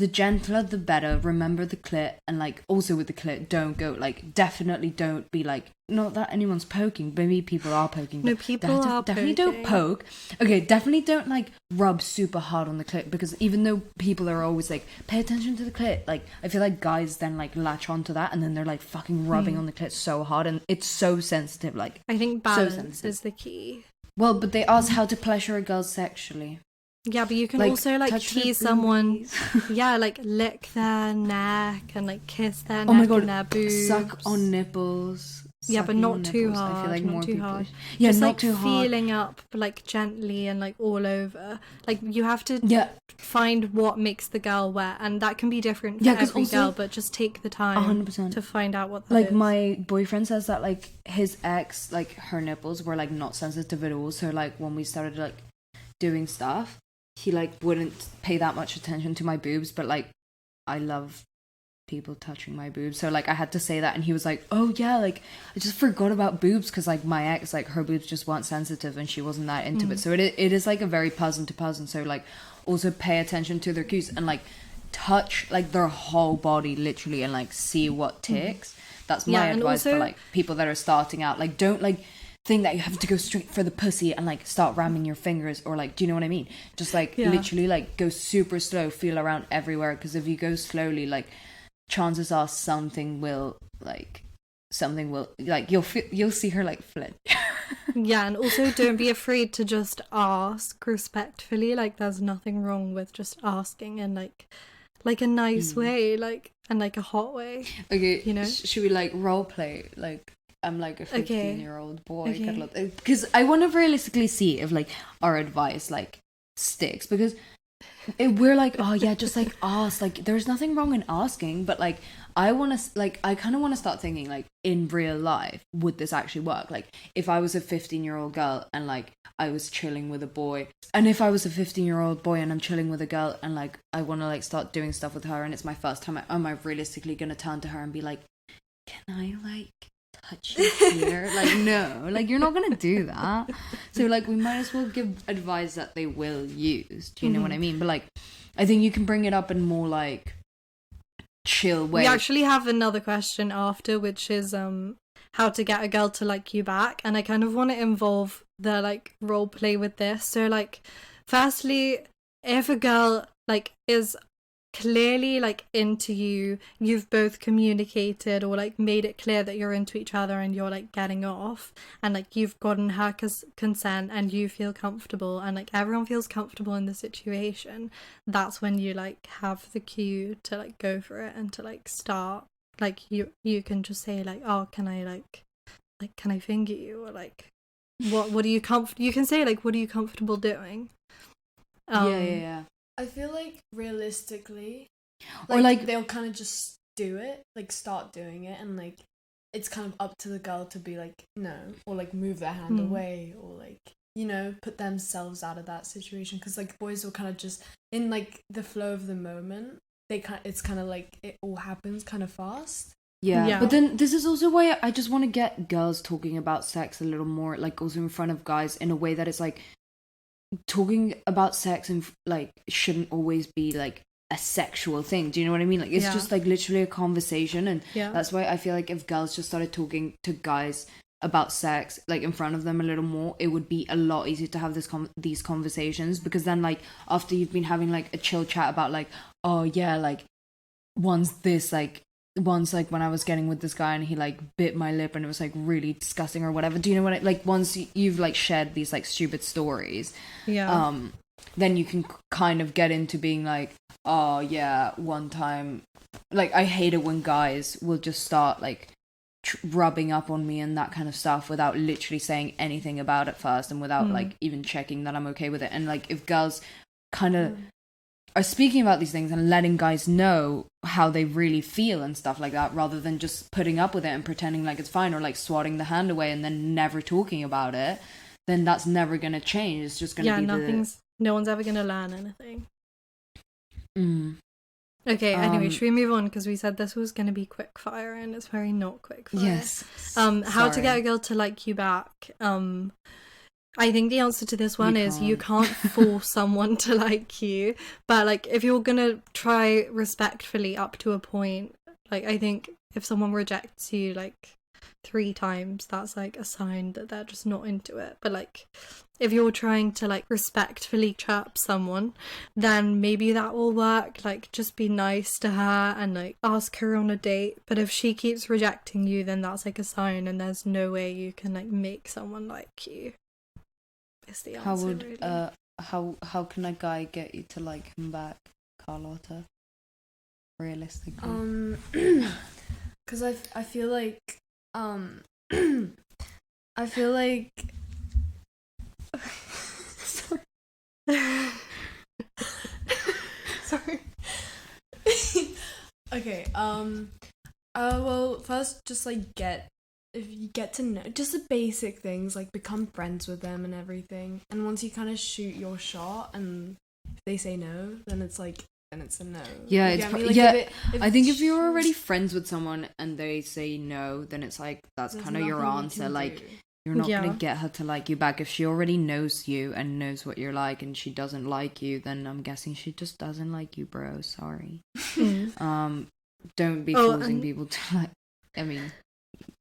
gentler the better. Remember the clit, and like also with the clit, don't go like, definitely don't be like, not that anyone's poking, maybe people are poking, no, people are definitely poking. Don't poke. Okay, definitely don't like rub super hard on the clit, because even though people are always like, pay attention to the clit, like I feel like guys then like latch onto that, and then they're like fucking rubbing on the clit so hard, and it's so sensitive. Like, I think balance is the key. Well, but they ask how to pleasure a girl sexually. Yeah, but you can like, also like tease someone. Yeah, like lick their neck and like kiss their neck and their boobs. Suck on nipples. Yeah, but not too hard. I feel like not too hard. Yeah, just not like too hard. feeling up like gently and like all over. Like, you have to find what makes the girl wet, and that can be different for every girl, but just take the time 100%. to find out what that like is. My boyfriend says that like his ex, like her nipples were like not sensitive at all, so like when we started like doing stuff, he like wouldn't pay that much attention to my boobs, but like I love people touching my boobs, so like I had to say that, and he was like, oh yeah, like I just forgot about boobs, because like my ex, like her boobs just weren't sensitive and she wasn't that into it. So it is like a very person to person, so like also pay attention to their cues and like touch like their whole body literally, and like see what ticks. That's my advice for like people that are starting out. Like, don't like think that you have to go straight for the pussy and like start ramming your fingers, or like, do you know what I mean? Just like literally like go super slow, feel around everywhere, because if you go slowly, like chances are something will like you'll see her like flinch. Yeah, and also don't be afraid to just ask respectfully. Like, there's nothing wrong with just asking in like a nice way, like, and like a hot way. Okay, you know, should we like role play like I'm like a 15-year-old boy, because I want to realistically see if like our advice like sticks, because we're like, oh yeah, just like ask, like there's nothing wrong in asking, but like I kind of want to start thinking like, in real life, would this actually work? Like, if I was a 15-year-old girl and like I was chilling with a boy, and if I was a 15-year-old boy and I'm chilling with a girl and like I want to like start doing stuff with her and it's my first time, am I realistically gonna turn to her and be like, can I like touch you here? Like, no, like you're not gonna do that. So like we might as well give advice that they will use. Do you know what I mean? But like I think you can bring it up in more like chill way. We actually have another question after, which is how to get a girl to like you back, and I kind of want to involve the like role play with this. So like, firstly, if a girl like is clearly like into you, you've both communicated or like made it clear that you're into each other and you're like getting off, and like you've gotten her consent and you feel comfortable and like everyone feels comfortable in the situation, that's when you like have the cue to like go for it and to like start. Like you can just say like, oh, can I can I finger you, or like what are you you can say like, what are you comfortable doing? Yeah. I feel like realistically, or like they'll kind of just do it, like start doing it, and like it's kind of up to the girl to be like no, or like move their hand away, or like, you know, put themselves out of that situation, because like boys will kind of just in like the flow of the moment, it's kind of like it all happens kind of fast. Yeah, but then this is also why I just want to get girls talking about sex a little more, like also in front of guys, in a way that it's like talking about sex and like shouldn't always be like a sexual thing. Do you know what I mean? Like it's just like literally a conversation, and that's why I feel like if girls just started talking to guys about sex like in front of them a little more, it would be a lot easier to have these conversations, because then like after you've been having like a chill chat about like, oh yeah, like once like when I was getting with this guy and he like bit my lip and it was like really disgusting or whatever, do you know what like once you've like shared these like stupid stories, then you can kind of get into being like, oh yeah, one time, like I hate it when guys will just start like rubbing up on me and that kind of stuff without literally saying anything about it first, and without like even checking that I'm okay with it. And like if girls kind of are speaking about these things and letting guys know how they really feel and stuff like that, rather than just putting up with it and pretending like it's fine, or like swatting the hand away and then never talking about it, then that's never gonna change. It's just gonna be no one's ever gonna learn anything. Okay, anyway, should we move on, because we said this was going to be quick fire and it's very not quick fire. Yes. How to get a girl to like you back. I think the answer to this one is you can't force someone to like you, but like if you're going to try respectfully up to a point, like I think if someone rejects you like 3 times, that's like a sign that they're just not into it. But like if you're trying to like respectfully chirp someone, then maybe that will work. Like just be nice to her and like ask her on a date. But if she keeps rejecting you, then that's like a sign, and there's no way you can like make someone like you. Is the answer. How can a guy get you to like him back, Carlota? Realistically, because I feel like I feel like sorry. Okay. Well, first, just like if you get to know just the basic things, like become friends with them and everything. And once you kind of shoot your shot, and if they say no, then it's like. And it's a no. Yeah, I think if you're already friends with someone and they say no, then it's like that's kind of your answer. Like you're not gonna get her to like you back. If she already knows you and knows what you're like, and she doesn't like you, then I'm guessing she just doesn't like you, bro. Sorry. Don't be forcing people to like.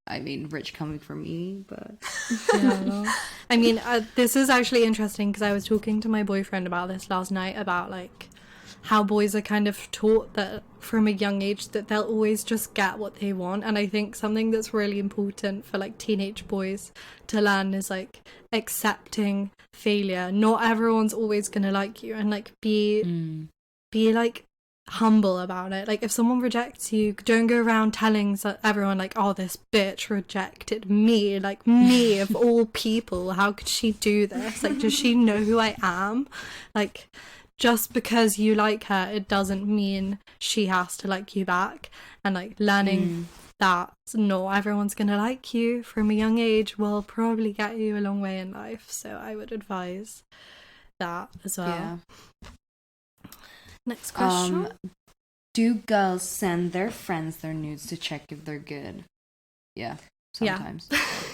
I mean, rich coming from me, but I mean, this is actually interesting because I was talking to my boyfriend about this last night, about like how boys are kind of taught that from a young age that they'll always just get what they want. And I think something that's really important for like teenage boys to learn is like accepting failure. Not everyone's always gonna like you, and like be like humble about it. Like if someone rejects you, don't go around telling everyone like, oh, this bitch rejected me, like me of all people, how could she do this, like does she know who I am? Like just because you like her, it doesn't mean she has to like you back. And like learning that not everyone's gonna like you from a young age will probably get you a long way in life. So I would advise that as well. Next question. Do girls send their friends their nudes to check if they're good? Yeah. Sometimes.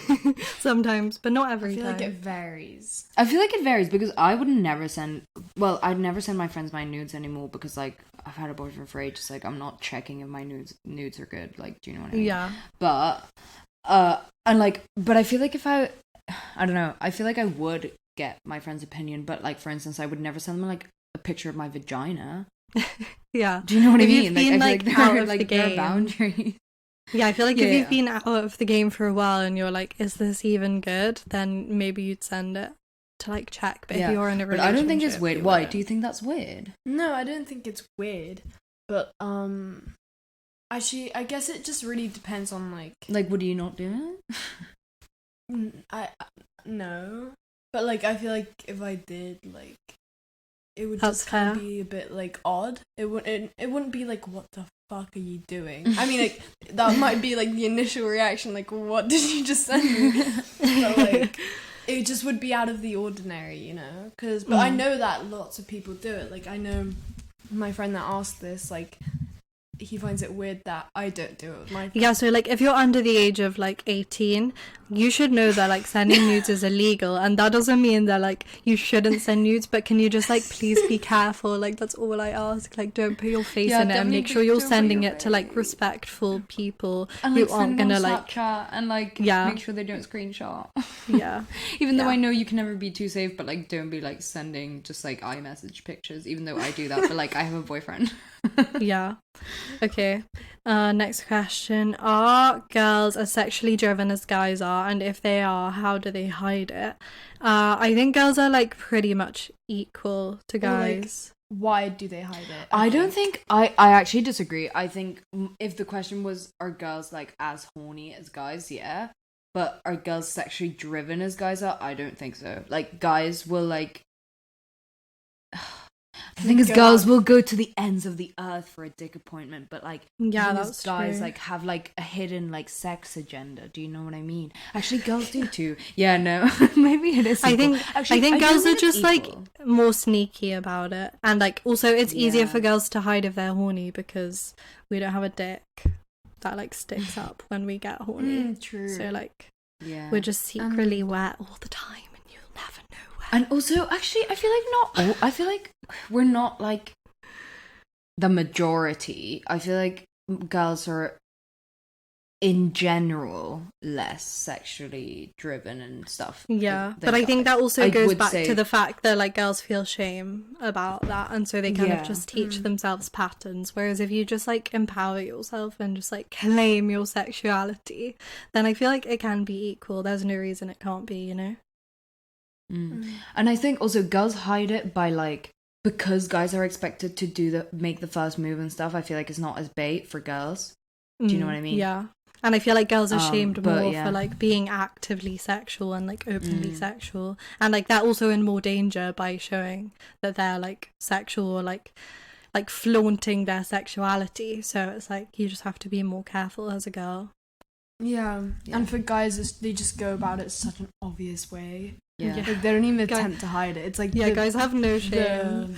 Yeah. Sometimes, but not every time. I feel like it varies. I feel like it varies because I'd never send my friends my nudes anymore, because like I've had a boyfriend for ages. Like I'm not checking if my nudes are good. Like, do you know what I mean? Yeah. But but I feel like if I don't know, I feel like I would get my friend's opinion, but like for instance, I would never send them like a picture of my vagina. Yeah. Do you know what I If mean? you've been, I feel out there are, of the there are game. boundaries. Yeah, I feel like Yeah, if you've yeah. been out of the game for a while and you're like, is this even good? Then maybe you'd send it to like check. But if you're in a But relationship, I don't think it's weird. you Why? wouldn't. Do you think that's weird? No, I don't think it's weird. But actually, I guess it just really depends on like. Like, would you not do it? No, but like I feel like if I did, like, it would That's just kind of fair. be a bit like odd. It wouldn't be like, what the fuck are you doing? I mean, like, that might be like the initial reaction, like, what did you just send me? But like, it just would be out of the ordinary, you know? But I know that lots of people do it. Like, I know my friend that asked this, like, he finds it weird that I don't do it with my. Yeah, so like if you're under the age of like 18, you should know that like sending nudes is illegal, and that doesn't mean that like you shouldn't send nudes, but can you just like please be careful? Like that's all I ask. Like don't put your face Yeah, in it, and make definitely sure you're don't put sending your it to like face. respectful people And who like aren't send gonna on like Snapchat and like Yeah. make sure they don't screenshot. yeah. Even though Yeah. I know you can never be too safe, but like don't be like sending just like iMessage pictures. Even though I do that, but like I have a boyfriend. Yeah. Okay. Next question. Are girls as sexually driven as guys are? And if they are, how do they hide it? I think girls are like pretty much equal to Or, like, guys. Why do they hide it? I don't think I actually disagree. I think if the question was are girls like as horny as guys, yeah. But are girls sexually driven as guys are? I don't think so. Like guys will like the thing is, girls will go to the ends of the earth for a dick appointment, but like Yeah, these that's guys true. like have like a hidden like sex agenda. Do you know what I mean? Actually, girls do too. Yeah, no, maybe it is. I equal. think Actually, I think don't girls are it's just like equal. more sneaky about it, and like also it's easier Yeah. for girls to hide if they're horny because we don't have a dick that like sticks up when we get horny. True. So like Yeah. we're just secretly wet all the time, and you'll never know where. And also, actually, I feel like not all. I feel like we're not like the majority. I feel like girls are, in general, less sexually driven and stuff. Yeah, than but I think guys. that also I goes would back say- to the fact that like girls feel shame about that, and so they kind Yeah. of just teach themselves patterns. Whereas if you just like empower yourself and just like claim your sexuality, then I feel like it can be equal. There's no reason it can't be, you know? And I think also girls hide it by like because guys are expected to make the first move and stuff. I feel like it's not as bait for girls. Do you know what I mean? Yeah. And I feel like girls are shamed but more yeah. for like being actively sexual and like openly sexual, and like they're also in more danger by showing that they're like sexual or like flaunting their sexuality. So it's like you just have to be more careful as a girl. Yeah. And for guys, they just go about it such an obvious way. Yeah. Yeah. Like, they don't even Guy- attempt to hide it. It's like Yeah, the, guys have no the shame.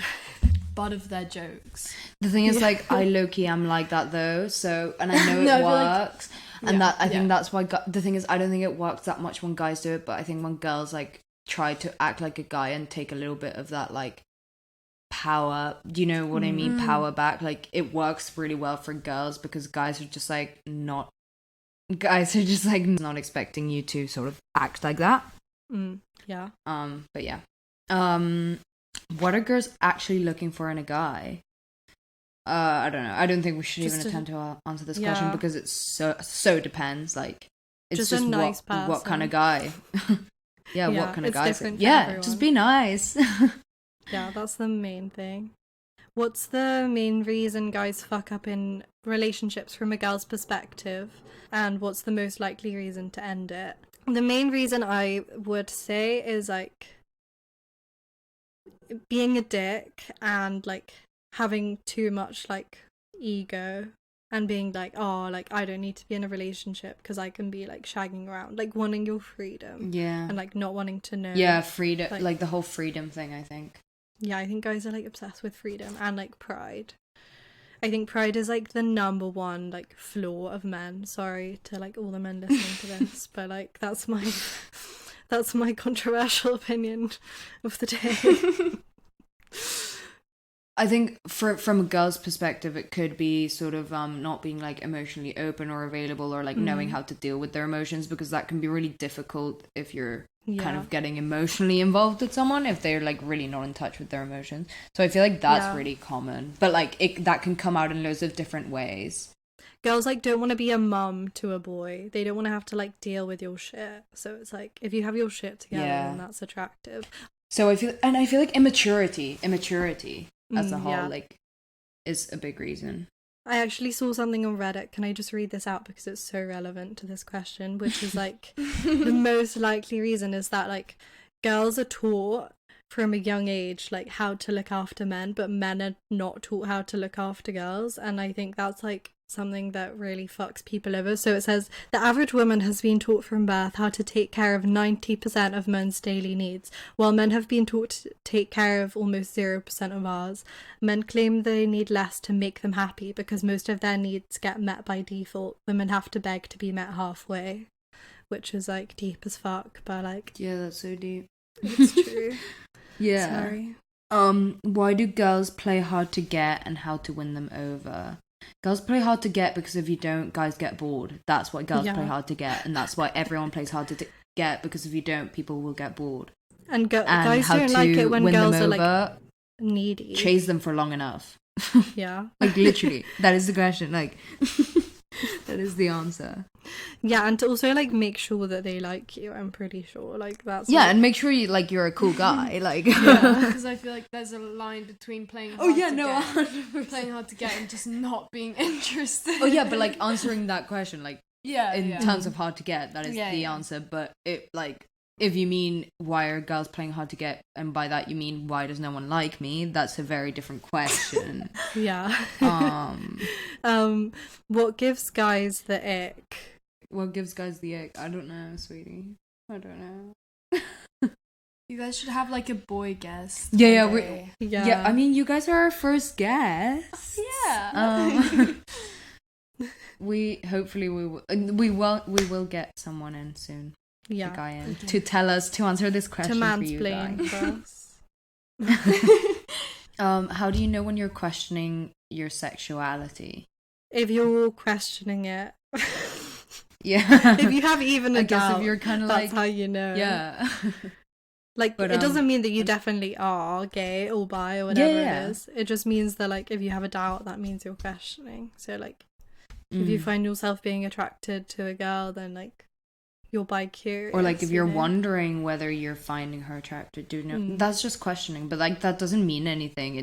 butt of their jokes. The thing is, Yeah. like, I low-key am like that though, so, and I know No, I it feel like- works, and I think that's why, the thing is, I don't think it works that much when guys do it, but I think when girls, like, try to act like a guy and take a little bit of that, like, power, do you know what I mean, power back, like, it works really well for girls, because guys are just, like, not expecting you to sort of act like that. Yeah. But yeah. What are girls actually looking for in a guy? I don't know. I don't think we should Just even a- attempt to answer this question Yeah. because it's so depends. Like, it's Just just, a nice what kind of person. guy. Yeah, Yeah, what kind of it's guy? different for Yeah, everyone. just be nice. Yeah, that's the main thing. What's the main reason guys fuck up in relationships from a girl's perspective? And what's the most likely reason to end it? The main reason I would say is like being a dick and like having too much like ego and being like, oh, like I don't need to be in a relationship because I can be like shagging around, like wanting your freedom Yeah. and like not wanting to know. Yeah, freedom, like- like the whole freedom thing, I think. Yeah, I think guys are like obsessed with freedom and like pride. I think pride is like the number one like flaw of men. Sorry to like all the men listening to this, but like that's my controversial opinion of the day. I think from a girl's perspective, it could be sort of not being like emotionally open or available, or like knowing how to deal with their emotions, because that can be really difficult if you're kind of getting emotionally involved with someone, if they're like really not in touch with their emotions. So I feel like that's really common, but like that can come out in loads of different ways. Girls like don't want to be a mum to a boy. They don't want to have to like deal with your shit. So it's like if you have your shit together, then that's attractive. So I feel like immaturity as a whole, like, is a big reason. I actually saw something on Reddit. Can I just read this out because it's so relevant to this question? Which is like the most likely reason is that like girls are taught from a young age like how to look after men, but men are not taught how to look after girls. And I think that's like something that really fucks people over. So it says the average woman has been taught from birth how to take care of 90% of men's daily needs, while men have been taught to take care of almost 0% of ours. Men claim they need less to make them happy because most of their needs get met by default. Women have to beg to be met halfway, which is like deep as fuck, but like that's so deep. It's true. Sorry. Why do girls play hard to get and how to win them over? Girls play hard to get because if you don't, guys get bored. That's why girls play hard to get, and that's why everyone plays hard to get, because if you don't, people will get bored. And guys don't like it when girls are like needy. Chase them for long enough. Yeah. Like literally, that is the question. Like that is the answer. Yeah, and to also like make sure that they like you. I'm pretty sure like that's and make sure you're a cool guy. Like because I feel like there's a line between playing hard playing hard to get and just not being interested. But like answering that question, like in terms of hard to get, that is the answer. But it like if you mean why are girls playing hard to get, and by that you mean why does no one like me, that's a very different question. What gives guys the ick? What gives guys the ick? I don't know, sweetie. I don't know. You guys should have like a boy guest. Yeah. I mean, you guys are our first guests. We will get someone in soon. Yeah, a guy in to answer this question to for you guys. For us. How do you know when you're questioning your sexuality? If you're questioning it. Yeah. If you have even a doubt, if you're kind of that's like, how you know. Yeah. Like, but, it doesn't mean that you definitely are gay or bi or whatever it is. It just means that, like, if you have a doubt, that means you're questioning. So, like, if you find yourself being attracted to a girl, then, like, you're bi-curious. Or, like, if you're wondering whether you're finding her attracted, that's just questioning. But, like, that doesn't mean anything.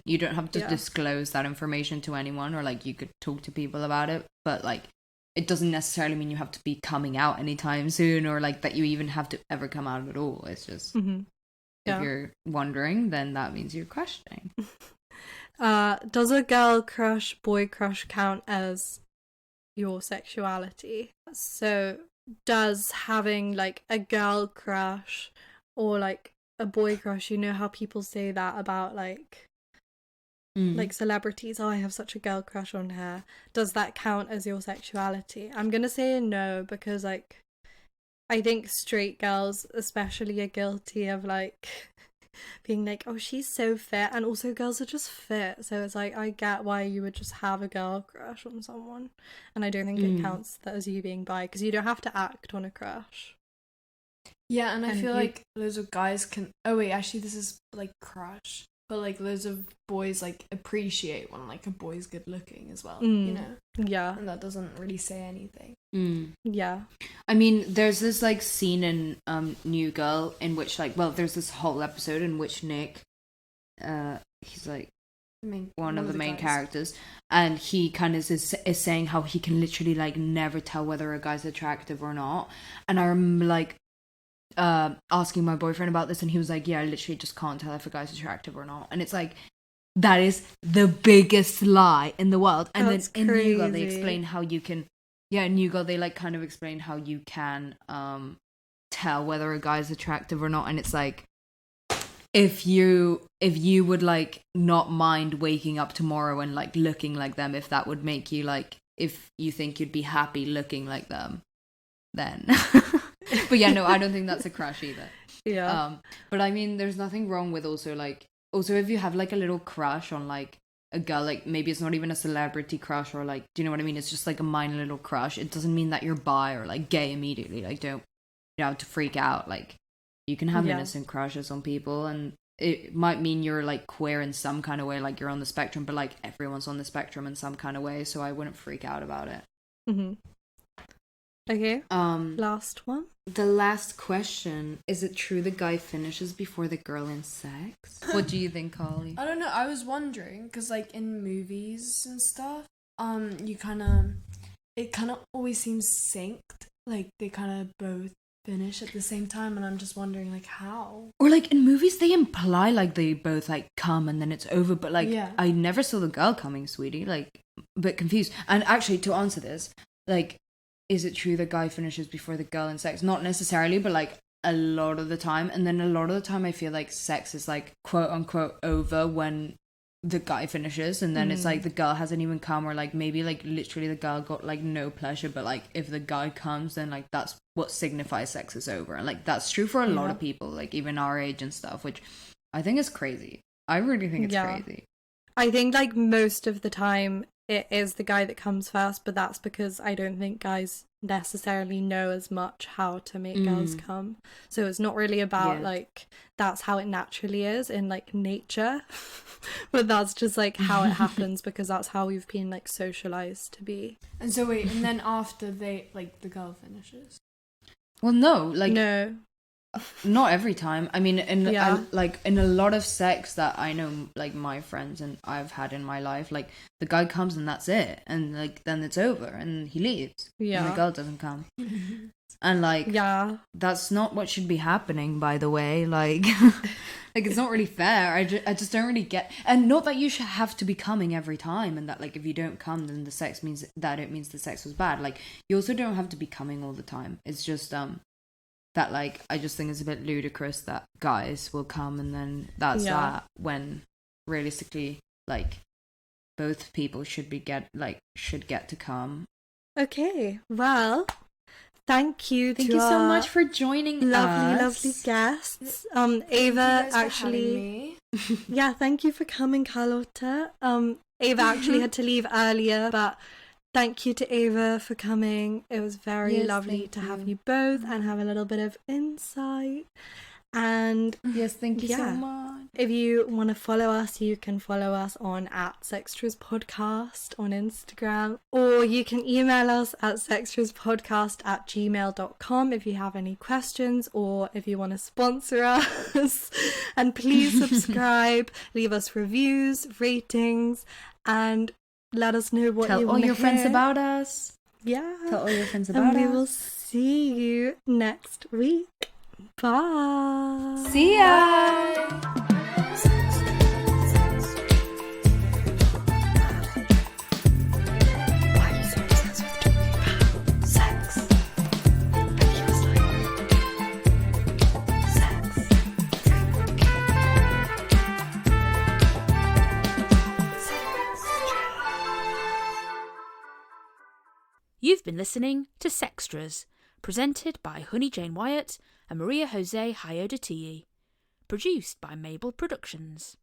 You don't have to disclose that information to anyone, or, like, you could talk to people about it. But, like, it doesn't necessarily mean you have to be coming out anytime soon, or like that you even have to ever come out at all. It's just if you're wondering, then that means you're questioning. Does a girl crush, boy crush count as your sexuality? So does having like a girl crush or like a boy crush, you know how people say that about like celebrities, I have such a girl crush on her. Does that count as your sexuality? I'm gonna say no, because like I think straight girls especially are guilty of like being like, oh, she's so fit, and also girls are just fit, so it's like I get why you would just have a girl crush on someone, and I don't think it counts that as you being bi, because you don't have to act on a crush. Yeah, and I feel like loads of guys can actually this is like crush. But, like, loads of boys, like, appreciate when, like, a boy's good looking as well, you know? Yeah. And that doesn't really say anything. Yeah. I mean, there's this, like, scene in New Girl in which, like, well, there's this whole episode in which Nick, he's, like, one of the main characters, and he kind of is saying how he can literally, like, never tell whether a guy's attractive or not. And I remember, like, asking my boyfriend about this, and he was like, yeah, I literally just can't tell if a guy's attractive or not. And it's like, that is the biggest lie in the world. And that's then in crazy. New Girl they explain how you can in New Girl they like kind of explain how you can tell whether a guy's attractive or not. And it's like, if you would like not mind waking up tomorrow and like looking like them, if that would make you like, if you think you'd be happy looking like them, then but yeah, no, I don't think that's a crush either. Yeah. But I mean, there's nothing wrong with also like also if you have like a little crush on like a girl, like maybe it's not even a celebrity crush, or like, do you know what I mean? It's just like a minor little crush. It doesn't mean that you're bi or like gay immediately. Like, don't, you know, have to freak out. Like, you can have innocent crushes on people, and it might mean you're like queer in some kind of way, like you're on the spectrum, but like everyone's on the spectrum in some kind of way, so I wouldn't freak out about it. Okay. Last one. The last question: is it true the guy finishes before the girl in sex? What do you think, Carly? I don't know. I was wondering because, like, in movies and stuff, it kind of always seems synced. Like they kind of both finish at the same time, and I'm just wondering, like, how? Or like in movies, they imply like they both like come and then it's over, but like I never saw the girl coming, sweetie. Like, a bit confused. And actually, to answer this, like, is it true the guy finishes before the girl in sex? Not necessarily, but like a lot of the time. And then a lot of the time I feel like sex is like quote unquote over when the guy finishes, and then it's like the girl hasn't even come, or like maybe like literally the girl got like no pleasure, but like if the guy comes, then like that's what signifies sex is over. And like that's true for a lot of people, like even our age and stuff, which I think is crazy. I really think it's crazy. I think like most of the time it is the guy that comes first, but that's because I don't think guys necessarily know as much how to make girls come. So it's not really about like that's how it naturally is in like nature, but that's just like how it happens because that's how we've been like socialized to be. And so wait, and then after they like the girl finishes. Well, no, like no. Not every time. I mean, in a lot of sex that I know, like my friends and I've had in my life, like the guy comes and that's it, and like then it's over and he leaves. And the girl doesn't come. And like that's not what should be happening, by the way. Like, like it's not really fair. I just don't really get. And not that you should have to be coming every time, and that like if you don't come, then the sex means that it means the sex was bad. Like you also don't have to be coming all the time. It's just that like I just think it's a bit ludicrous that guys will come and then that's that, when realistically like both people should get to come. Okay, well, thank you so much for joining lovely guests. Ava actually thank you for coming, Carlota. Ava actually had to leave earlier, but thank you to Ava for coming. It was very lovely to have you both and have a little bit of insight. And yes, thank you so much. If you want to follow us, you can follow us on @sextraspodcast on Instagram, or you can email us at sextraspodcast@gmail.com if you have any questions, or if you want to sponsor us. And please subscribe, leave us reviews, ratings, and let us know what you want to hear. Tell all your friends about us. Yeah. Tell all your friends about us. And we will see you next week. Bye. See ya. Bye. You've been listening to Sextras, presented by Honey Jane Wyatt and Maria Jose Hayaux. Produced by Mabel Productions.